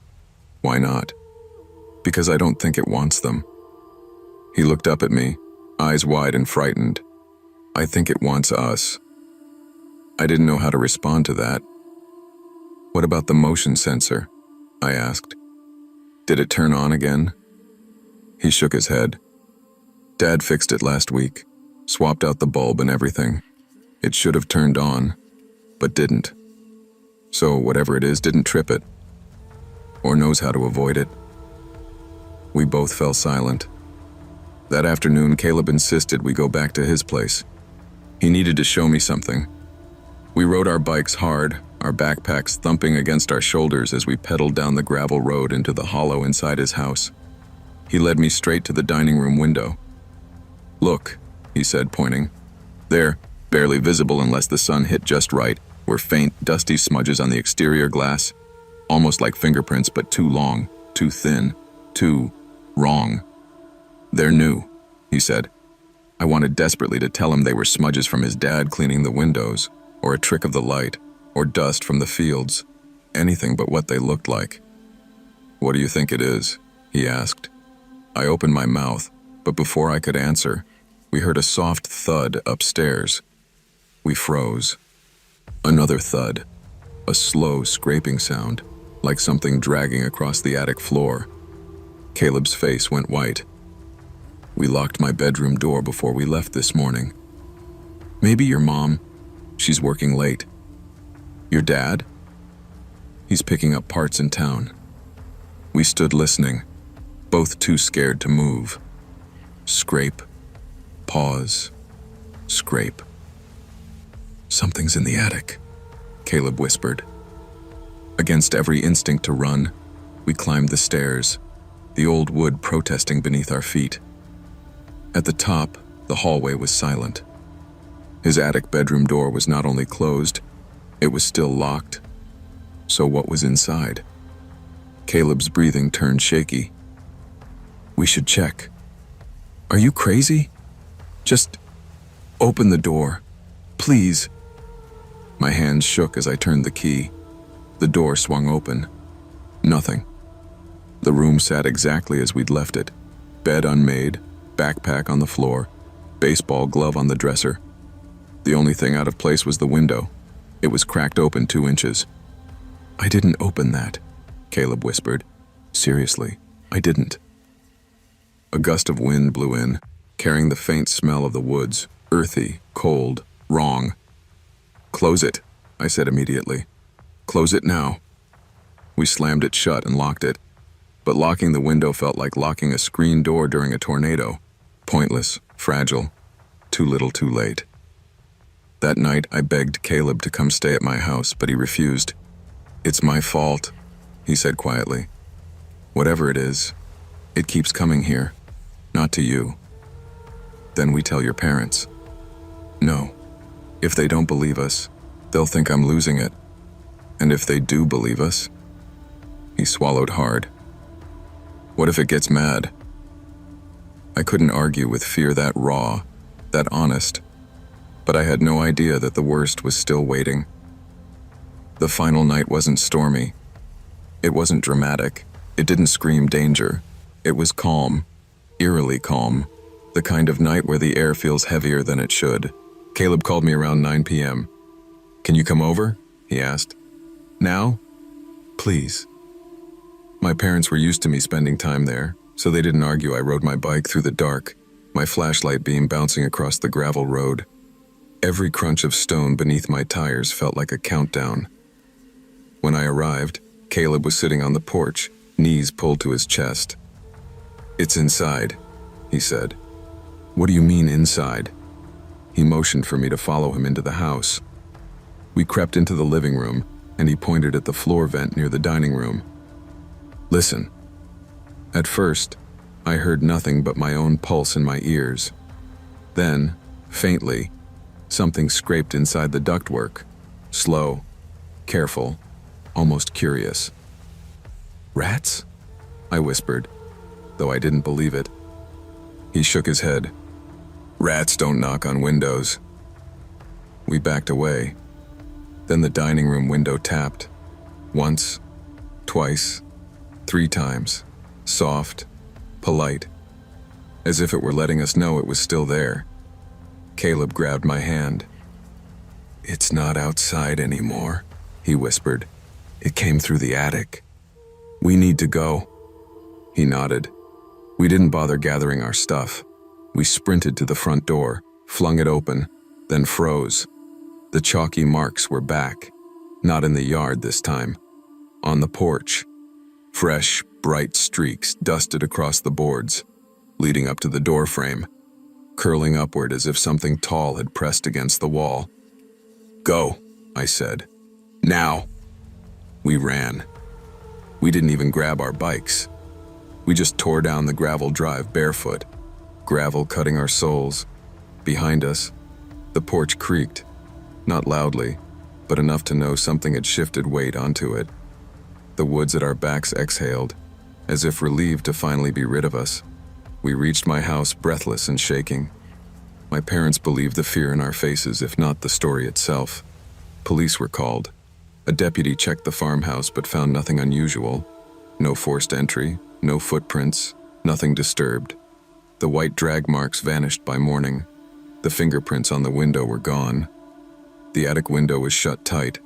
"Why not?" "Because I don't think it wants them." He looked up at me, eyes wide and frightened. "I think it wants us." I didn't know how to respond to that. "What about the motion sensor?" I asked. "Did it turn on again?" He shook his head. "Dad fixed it last week, swapped out the bulb and everything. It should have turned on, but didn't. So whatever it is didn't trip it, or knows how to avoid it." We both fell silent. That afternoon, Caleb insisted we go back to his place. He needed to show me something. We rode our bikes hard, our backpacks thumping against our shoulders as we pedaled down the gravel road into the hollow inside his house. He led me straight to the dining room window. "Look," he said, pointing. "There, barely visible unless the sun hit just right, were faint, dusty smudges on the exterior glass, almost like fingerprints but too long, too thin, too Wrong. They're new, he said. I wanted desperately to tell him they were smudges from his dad cleaning the windows, or a trick of the light, or dust from the fields, anything but what they looked like. What do you think it is? He asked. I opened my mouth, but before I could answer, we heard a soft thud upstairs. We froze. Another thud, a slow scraping sound, like something dragging across the attic floor. Caleb's face went white. We locked my bedroom door before we left this morning. Maybe your mom. She's working late. Your dad? He's picking up parts in town. We stood listening, both too scared to move. Scrape. Pause. Scrape. Something's in the attic, Caleb whispered. Against every instinct to run, we climbed the stairs, the old wood protesting beneath our feet. At the top, the hallway was silent. His attic bedroom door was not only closed, it was still locked. So what was inside? Caleb's breathing turned shaky. We should check. Are you crazy? Just open the door, please. My hands shook as I turned the key. The door swung open. Nothing. The room sat exactly as we'd left it. Bed unmade, backpack on the floor, baseball glove on the dresser. The only thing out of place was the window. It was cracked open 2 inches. I didn't open that, Caleb whispered. Seriously, I didn't. A gust of wind blew in, carrying the faint smell of the woods, earthy, cold, wrong. Close it, I said immediately. Close it now. We slammed it shut and locked it, but locking the window felt like locking a screen door during a tornado. Pointless, fragile, too little too late. That night, I begged Caleb to come stay at my house, but he refused. It's my fault, he said quietly. Whatever it is, it keeps coming here, not to you. Then we tell your parents. No. If they don't believe us, they'll think I'm losing it. And if they do believe us, he swallowed hard. What if it gets mad? I couldn't argue with fear that raw, that honest, but I had no idea that the worst was still waiting. The final night wasn't stormy. It wasn't dramatic. It didn't scream danger. It was calm, eerily calm, the kind of night where the air feels heavier than it should. Caleb called me around 9 p.m. Can you come over? He asked. Now? Please. My parents were used to me spending time there, so they didn't argue. I rode my bike through the dark, my flashlight beam bouncing across the gravel road. Every crunch of stone beneath my tires felt like a countdown. When I arrived, Caleb was sitting on the porch, knees pulled to his chest. It's inside, he said. What do you mean inside? He motioned for me to follow him into the house. We crept into the living room, and he pointed at the floor vent near the dining room. Listen. At first, I heard nothing but my own pulse in my ears. Then, faintly, something scraped inside the ductwork. Slow, careful, almost curious. Rats? I whispered, though I didn't believe it. He shook his head. Rats don't knock on windows. We backed away. Then the dining room window tapped. Once, twice, 3 times. Soft, polite, as if it were letting us know it was still there. Caleb grabbed my hand. It's not outside anymore, he whispered. It came through the attic. We need to go. He nodded. We didn't bother gathering our stuff. We sprinted to the front door, flung it open, then froze. The chalky marks were back, not in the yard this time. On the porch. Fresh, bright streaks dusted across the boards, leading up to the door frame, curling upward as if something tall had pressed against the wall. Go, I said. Now. We ran. We didn't even grab our bikes. We just tore down the gravel drive barefoot, gravel cutting our soles. Behind us, the porch creaked, not loudly, but enough to know something had shifted weight onto it. The woods at our backs exhaled, As if relieved to finally be rid of us, we reached my house breathless and shaking. My parents believed the fear in our faces, if not the story itself. Police were called. A deputy checked the farmhouse but found nothing unusual. No forced entry, no footprints, nothing disturbed. The white drag marks vanished by morning. The fingerprints on the window were gone. The attic window was shut tight,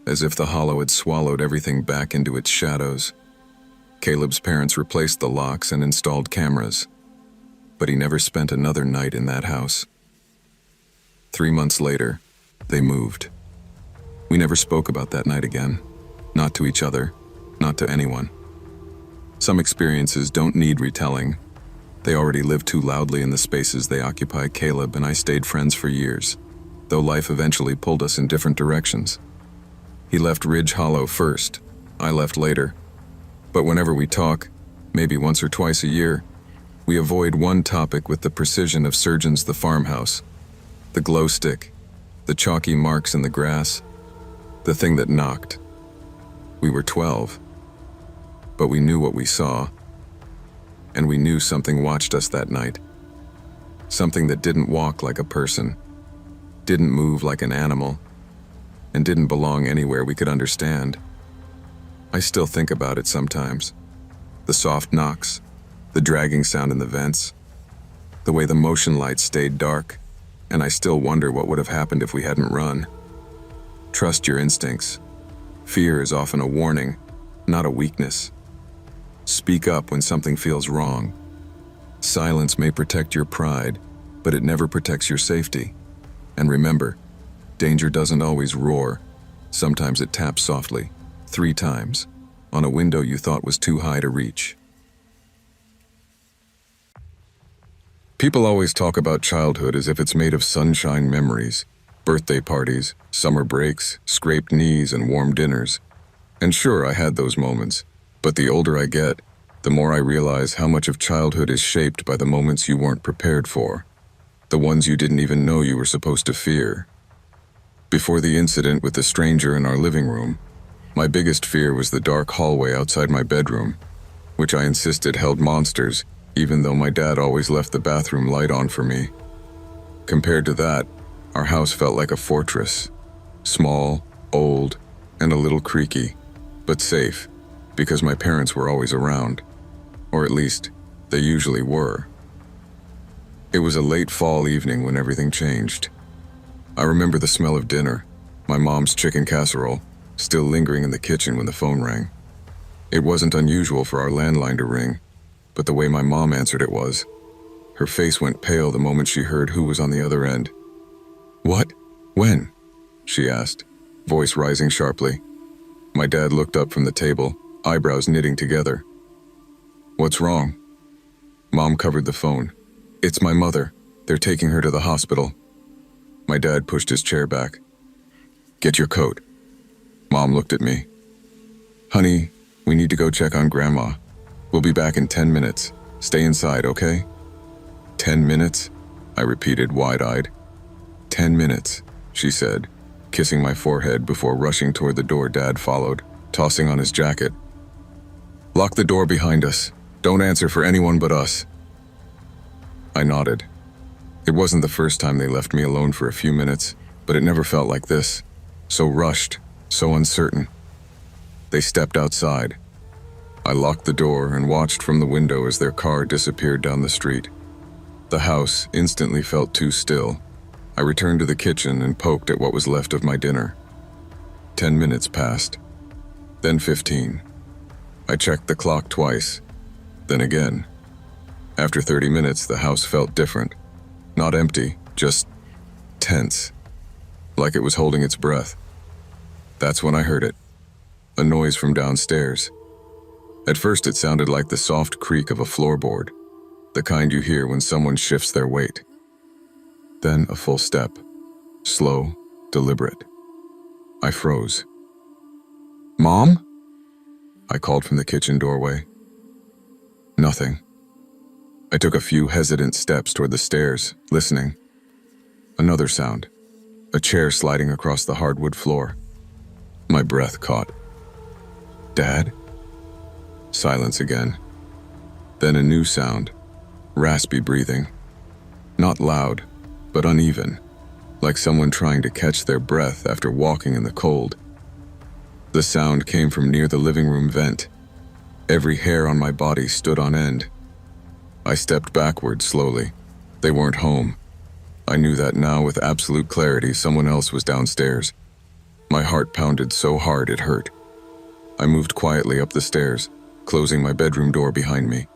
as if the hollow had swallowed everything back into its shadows. Caleb's parents replaced the locks and installed cameras, but he never spent another night in that house. 3 months later, they moved. We never spoke about that night again. Not to each other, not to anyone. Some experiences don't need retelling. They already live too loudly in the spaces they occupy. Caleb and I stayed friends for years, though life eventually pulled us in different directions. He left Ridge Hollow first, I left later. But whenever we talk, maybe once or twice a year, we avoid one topic with the precision of surgeons. The farmhouse, the glow stick, the chalky marks in the grass, the thing that knocked. We were 12, but we knew what we saw, and we knew something watched us that night. Something that didn't walk like a person, didn't move like an animal, and didn't belong anywhere we could understand. I still think about it sometimes. The soft knocks, the dragging sound in the vents, the way the motion lights stayed dark, and I still wonder what would have happened if we hadn't run. Trust your instincts. Fear is often a warning, not a weakness. Speak up when something feels wrong. Silence may protect your pride, but it never protects your safety. And remember, danger doesn't always roar. Sometimes it taps softly, 3 times, on a window you thought was too high to reach. People always talk about childhood as if it's made of sunshine memories, birthday parties, summer breaks, scraped knees, and warm dinners. And sure, I had those moments, but the older I get, the more I realize how much of childhood is shaped by the moments you weren't prepared for, the ones you didn't even know you were supposed to fear. Before the incident with the stranger in our living room, my biggest fear was the dark hallway outside my bedroom, which I insisted held monsters, even though my dad always left the bathroom light on for me. Compared to that, our house felt like a fortress, small, old, and a little creaky, but safe, because my parents were always around, or at least, they usually were. It was a late fall evening when everything changed. I remember the smell of dinner, my mom's chicken casserole, still lingering in the kitchen when the phone rang. It wasn't unusual for our landline to ring, but the way my mom answered it was. Her face went pale the moment she heard who was on the other end. "What? When?" she asked, voice rising sharply. My dad looked up from the table, eyebrows knitting together. "What's wrong?" Mom covered the phone. "It's my mother. They're taking her to the hospital." My dad pushed his chair back. "Get your coat." Mom looked at me. "Honey, we need to go check on Grandma. We'll be back in 10 minutes. Stay inside, okay?" 10 minutes? I repeated, wide-eyed. 10 minutes, she said, kissing my forehead before rushing toward the door. Dad followed, tossing on his jacket. "Lock the door behind us. Don't answer for anyone but us." I nodded. It wasn't the first time they left me alone for a few minutes, but it never felt like this. So rushed, so uncertain. They stepped outside. I locked the door and watched from the window as their car disappeared down the street. The house instantly felt too still. I returned to the kitchen and poked at what was left of my dinner. 10 minutes passed, then 15. I checked the clock twice, then again. After 30 minutes, the house felt different. Not empty, just tense, like it was holding its breath. That's when I heard it, a noise from downstairs. At first it sounded like the soft creak of a floorboard, the kind you hear when someone shifts their weight. Then a full step, slow, deliberate. I froze. "Mom?" I called from the kitchen doorway. Nothing. I took a few hesitant steps toward the stairs, listening. Another sound, a chair sliding across the hardwood floor. My breath caught. "Dad?" Silence again. Then a new sound, raspy breathing. Not loud, but uneven, like someone trying to catch their breath after walking in the cold. The sound came from near the living room vent. Every hair on my body stood on end. I stepped backward slowly. They weren't home. I knew that now with absolute clarity. Someone else was downstairs. My heart pounded so hard it hurt. I moved quietly up the stairs, closing my bedroom door behind me.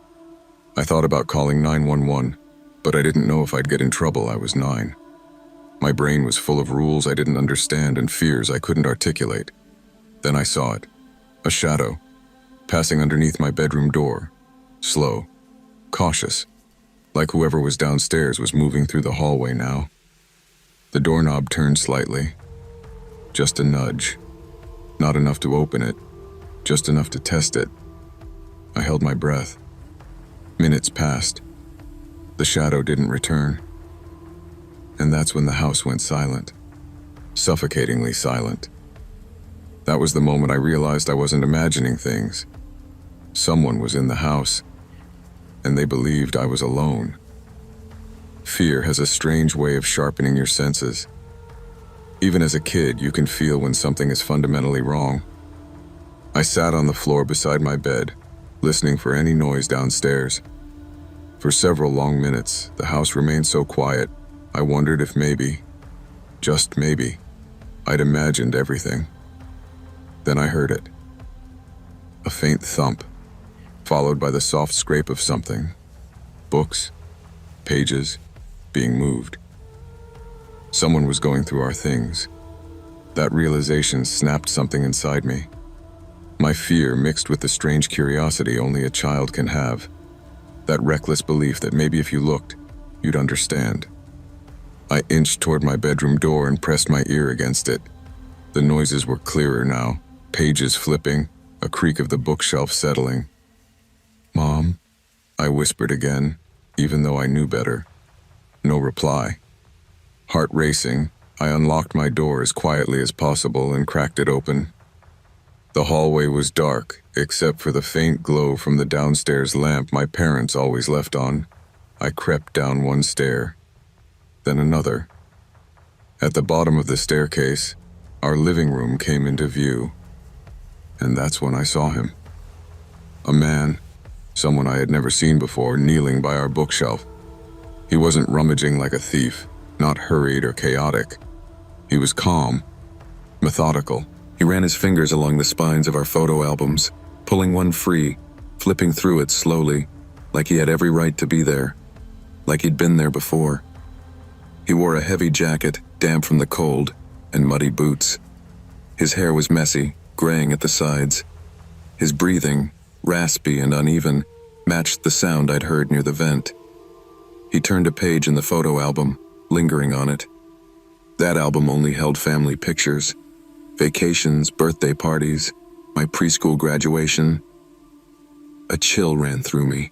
I thought about calling 911, but I didn't know if I'd get in trouble. I was 9. My brain was full of rules I didn't understand and fears I couldn't articulate. Then I saw it. A shadow, passing underneath my bedroom door. Slow, cautious, like whoever was downstairs was moving through the hallway now. The doorknob turned slightly. Just a nudge. Not enough to open it, just enough to test it. I held my breath. Minutes passed. The shadow didn't return. And that's when the house went silent. Suffocatingly silent. That was the moment I realized I wasn't imagining things. Someone was in the house, and they believed I was alone. Fear has a strange way of sharpening your senses. Even as a kid, you can feel when something is fundamentally wrong. I sat on the floor beside my bed, listening for any noise downstairs. For several long minutes, the house remained so quiet, I wondered if maybe, just maybe, I'd imagined everything. Then I heard it. A faint thump, followed by the soft scrape of something. Books, pages, being moved. Someone was going through our things. That realization snapped something inside me. My fear mixed with the strange curiosity only a child can have. That reckless belief that maybe if you looked, you'd understand. I inched toward my bedroom door and pressed my ear against it. The noises were clearer now, pages flipping, a creak of the bookshelf settling. "Mom?" I whispered again, even though I knew better. No reply. Heart racing, I unlocked my door as quietly as possible and cracked it open. The hallway was dark, except for the faint glow from the downstairs lamp my parents always left on. I crept down one stair, then another. At the bottom of the staircase, our living room came into view. And that's when I saw him. A man, someone I had never seen before, kneeling by our bookshelf. He wasn't rummaging like a thief, not hurried or chaotic. He was calm, methodical. He ran his fingers along the spines of our photo albums, pulling one free, flipping through it slowly, like he had every right to be there, like he'd been there before. He wore a heavy jacket, damp from the cold, and muddy boots. His hair was messy, graying at the sides. His breathing, raspy and uneven, matched the sound I'd heard near the vent. He turned a page in the photo album, lingering on it. That album only held family pictures, vacations, birthday parties, my preschool graduation. A chill ran through me.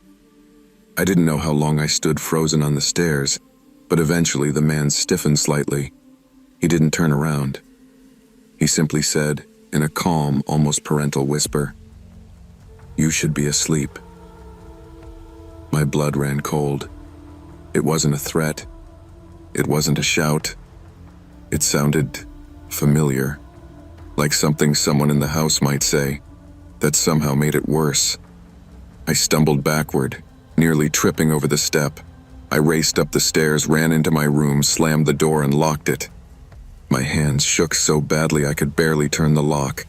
I didn't know how long I stood frozen on the stairs, but eventually the man stiffened slightly. He didn't turn around. He simply said, in a calm, almost parental whisper, "You should be asleep." My blood ran cold. It wasn't a threat. It wasn't a shout. It sounded familiar, like something someone in the house might say, that somehow made it worse. I stumbled backward, nearly tripping over the step. I raced up the stairs, ran into my room, slammed the door and locked it. My hands shook so badly I could barely turn the lock.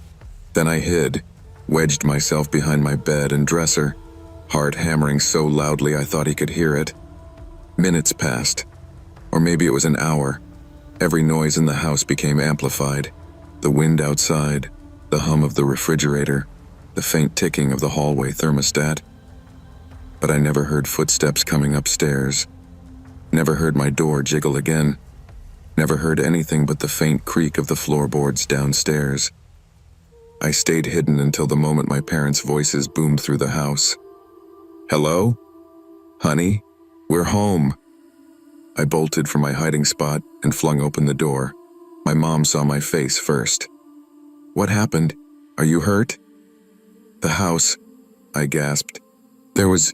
Then I hid, wedged myself behind my bed and dresser, heart hammering so loudly I thought he could hear it. Minutes passed, or maybe it was an hour. Every noise in the house became amplified. The wind outside, the hum of the refrigerator, the faint ticking of the hallway thermostat. But I never heard footsteps coming upstairs. Never heard my door jiggle again. Never heard anything but the faint creak of the floorboards downstairs. I stayed hidden until the moment my parents' voices boomed through the house. "Hello? Honey? We're home." I bolted from my hiding spot and flung open the door. My mom saw my face first. "What happened? Are you hurt?" The house, I gasped. There was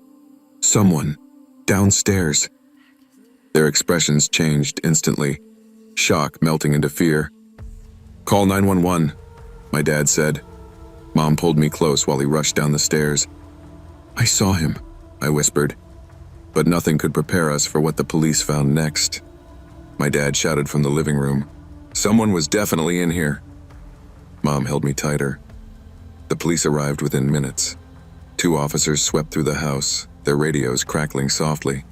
someone downstairs. Their expressions changed instantly, shock melting into fear. Call 911, my dad said. Mom pulled me close while he rushed down the stairs. I saw him, I whispered. But nothing could prepare us for what the police found next. My dad shouted from the living room. Someone was definitely in here. Mom held me tighter. The police arrived within minutes. 2 officers swept through the house, their radios crackling softly.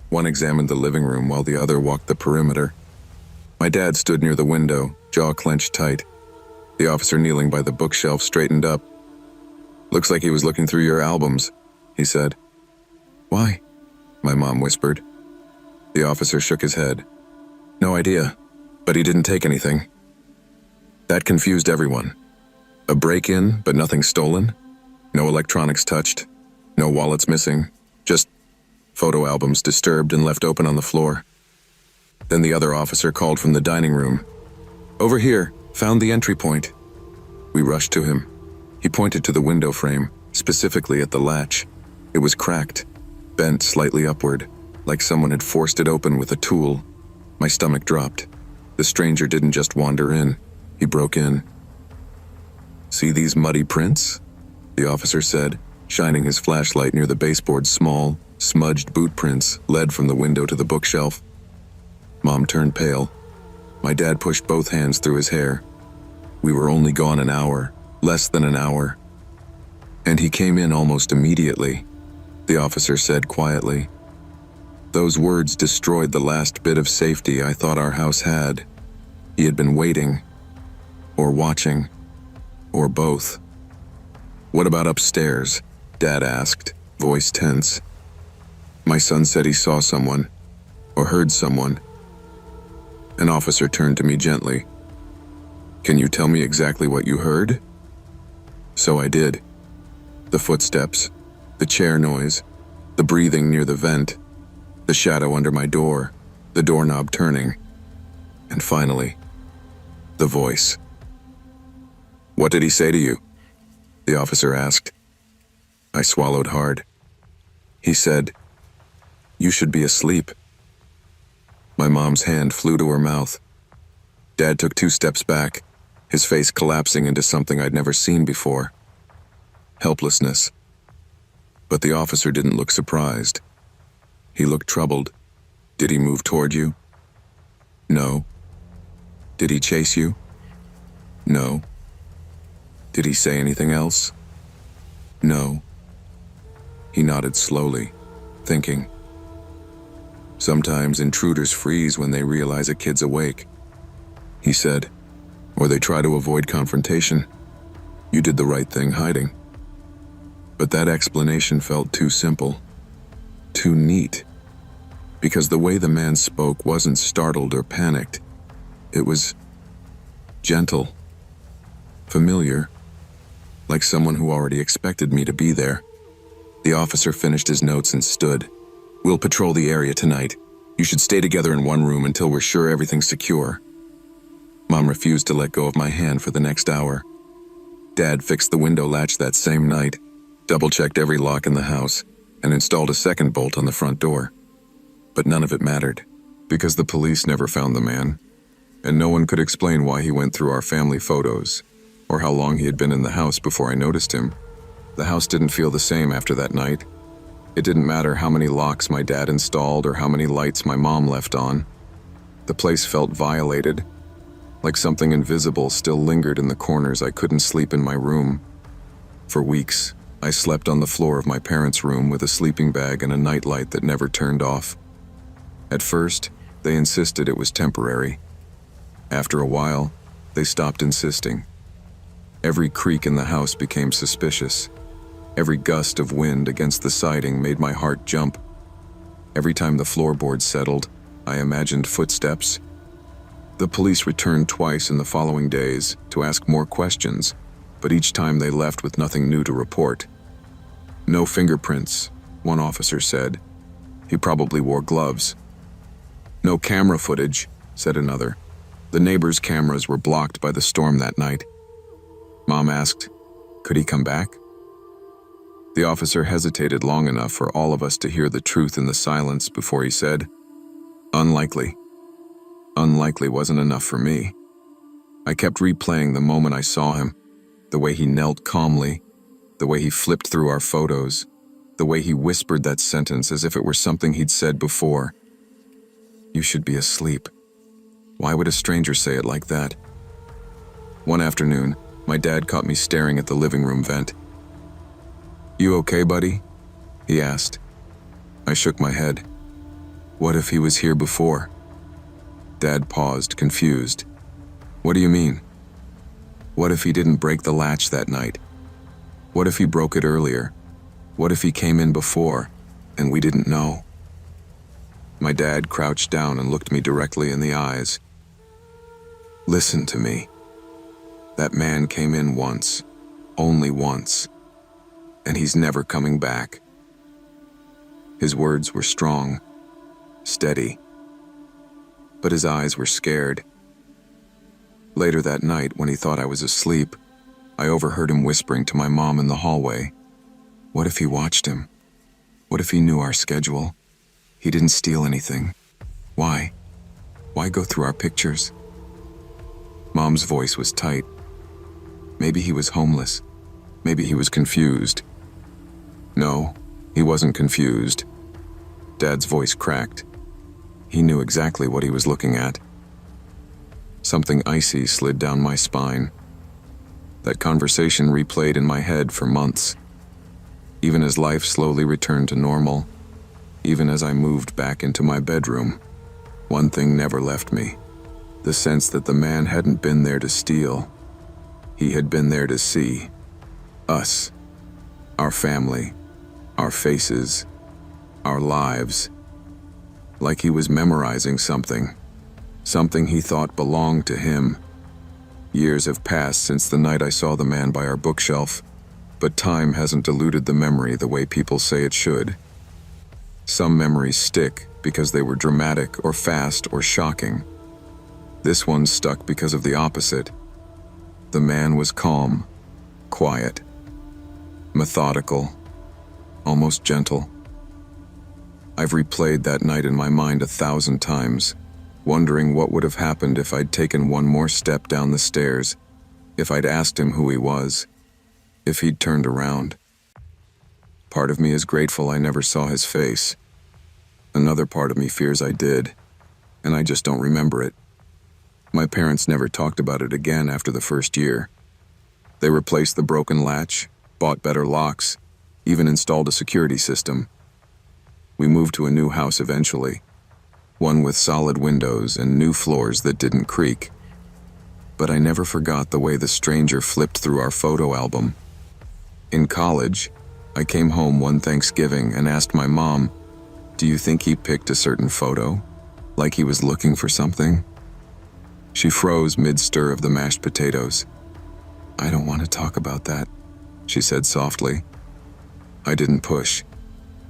One examined the living room while the other walked the perimeter. My dad stood near the window, jaw clenched tight. The officer kneeling by the bookshelf straightened up. Looks like he was looking through your albums, he said. Why? My mom whispered. The officer shook his head. No idea, but he didn't take anything. That confused everyone. A break-in, but nothing stolen? No electronics touched? No wallets missing? Just photo albums disturbed and left open on the floor. Then the other officer called from the dining room. Over here, found the entry point. We rushed to him. He pointed to the window frame, specifically at the latch. It was cracked, bent slightly upward, like someone had forced it open with a tool. My stomach dropped. The stranger didn't just wander in, he broke in. See these muddy prints? The officer said, shining his flashlight near the baseboard's small, smudged boot prints led from the window to the bookshelf. Mom turned pale. My dad pushed both hands through his hair. We were only gone an hour, less than an hour. And he came in almost immediately, the officer said quietly. Those words destroyed the last bit of safety I thought our house had. He had been waiting, or watching, or both. What about upstairs? Dad asked, voice tense. My son said he saw someone, or heard someone. An officer turned to me gently. Can you tell me exactly what you heard? So I did. The footsteps, the chair noise, the breathing near the vent, the shadow under my door, the doorknob turning, and finally, the voice. What did he say to you? The officer asked. I swallowed hard. He said, you should be asleep. My mom's hand flew to her mouth. Dad took 2 steps back, his face collapsing into something I'd never seen before. Helplessness. But the officer didn't look surprised. He looked troubled. Did he move toward you? No. Did he chase you? No. Did he say anything else? No. He nodded slowly, thinking. Sometimes intruders freeze when they realize a kid's awake, he said, or they try to avoid confrontation. You did the right thing hiding. But that explanation felt too simple, too neat, because the way the man spoke wasn't startled or panicked. It was gentle, familiar, like someone who already expected me to be there. The officer finished his notes and stood. We'll patrol the area tonight. You should stay together in one room until we're sure everything's secure. Mom refused to let go of my hand for the next hour. Dad fixed the window latch that same night, double-checked every lock in the house, and installed a second bolt on the front door. But none of it mattered, because the police never found the man, and no one could explain why he went through our family photos, or how long he had been in the house before I noticed him. The house didn't feel the same after that night. It didn't matter how many locks my dad installed or how many lights my mom left on. The place felt violated, like something invisible still lingered in the corners. I couldn't sleep in my room. For weeks, I slept on the floor of my parents' room with a sleeping bag and a nightlight that never turned off. At first, they insisted it was temporary. After a while, they stopped insisting. Every creak in the house became suspicious. Every gust of wind against the siding made my heart jump. Every time the floorboards settled, I imagined footsteps. The police returned twice in the following days to ask more questions, but each time they left with nothing new to report. No fingerprints, one officer said. He probably wore gloves. No camera footage, said another. The neighbors' cameras were blocked by the storm that night. Mom asked, could he come back? The officer hesitated long enough for all of us to hear the truth in the silence before he said, "Unlikely." Unlikely wasn't enough for me. I kept replaying the moment I saw him, the way he knelt calmly, the way he flipped through our photos, the way he whispered that sentence as if it were something he'd said before. "You should be asleep." Why would a stranger say it like that? One afternoon, my dad caught me staring at the living room vent. "You okay, buddy?" he asked. I shook my head. What if he was here before? Dad paused, confused. "What do you mean?" What if he didn't break the latch that night? What if he broke it earlier? What if he came in before, and we didn't know? My dad crouched down and looked me directly in the eyes. "Listen to me. That man came in once, only once, and he's never coming back." His words were strong, steady, but his eyes were scared. Later that night, when he thought I was asleep, I overheard him whispering to my mom in the hallway. What if he watched him? What if he knew our schedule? He didn't steal anything. Why? Why go through our pictures? Mom's voice was tight. Maybe he was homeless. Maybe he was confused. No, he wasn't confused. Dad's voice cracked. He knew exactly what he was looking at. Something icy slid down my spine. That conversation replayed in my head for months. Even as life slowly returned to normal, even as I moved back into my bedroom, one thing never left me. The sense that the man hadn't been there to steal. He had been there to see us, our family, our faces, our lives. Like he was memorizing something he thought belonged to him. Years have passed since the night I saw the man by our bookshelf, but time hasn't diluted the memory the way people say it should. Some memories stick because they were dramatic or fast or shocking. This one stuck because of the opposite. The man was calm, quiet, methodical, almost gentle. I've replayed that night in my mind 1,000 times, wondering what would have happened if I'd taken one more step down the stairs, if I'd asked him who he was, if he'd turned around. Part of me is grateful I never saw his face. Another part of me fears I did, and I just don't remember it. My parents never talked about it again after the first year. They replaced the broken latch, bought better locks, even installed a security system. We moved to a new house eventually, one with solid windows and new floors that didn't creak. But I never forgot the way the stranger flipped through our photo album. In college, I came home one Thanksgiving and asked my mom, "Do you think he picked a certain photo? Like he was looking for something?" She froze mid-stir of the mashed potatoes. "I don't want to talk about that," she said softly. I didn't push,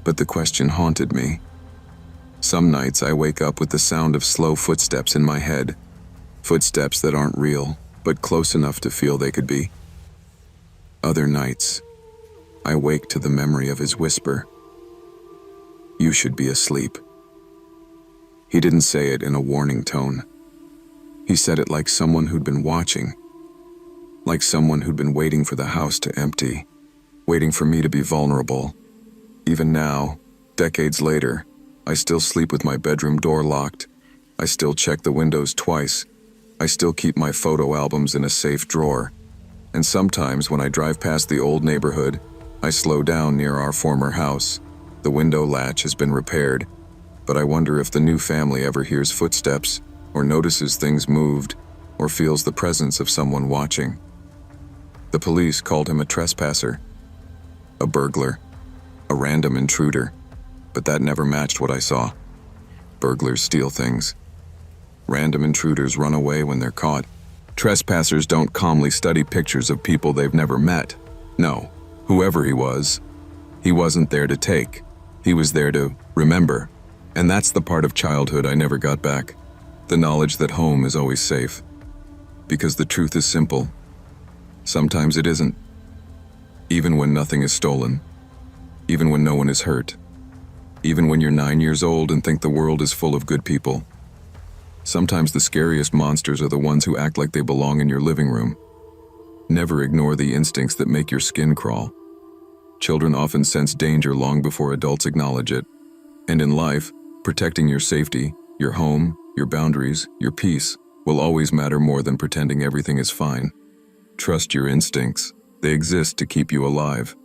but the question haunted me. Some nights I wake up with the sound of slow footsteps in my head, footsteps that aren't real, but close enough to feel they could be. Other nights, I wake to the memory of his whisper. "You should be asleep." He didn't say it in a warning tone. He said it like someone who'd been watching, like someone who'd been waiting for the house to empty, waiting for me to be vulnerable. Even now, decades later, I still sleep with my bedroom door locked. I still check the windows twice. I still keep my photo albums in a safe drawer. And sometimes when I drive past the old neighborhood, I slow down near our former house. The window latch has been repaired, but I wonder if the new family ever hears footsteps, or notices things moved, or feels the presence of someone watching. The police called him a trespasser, a burglar, a random intruder, but that never matched what I saw. Burglars steal things. Random intruders run away when they're caught. Trespassers don't calmly study pictures of people they've never met. No, whoever he wasn't there to take. He was there to remember. And that's the part of childhood I never got back. The knowledge that home is always safe. Because the truth is simple. Sometimes it isn't. Even when nothing is stolen. even when no one is hurt. Even when you're 9 years old and think the world is full of good people. Sometimes the scariest monsters are the ones who act like they belong in your living room. Never ignore the instincts that make your skin crawl. Children often sense danger long before adults acknowledge it. And in life, protecting your safety, your home, your boundaries, your peace, will always matter more than pretending everything is fine. Trust your instincts. They exist to keep you alive.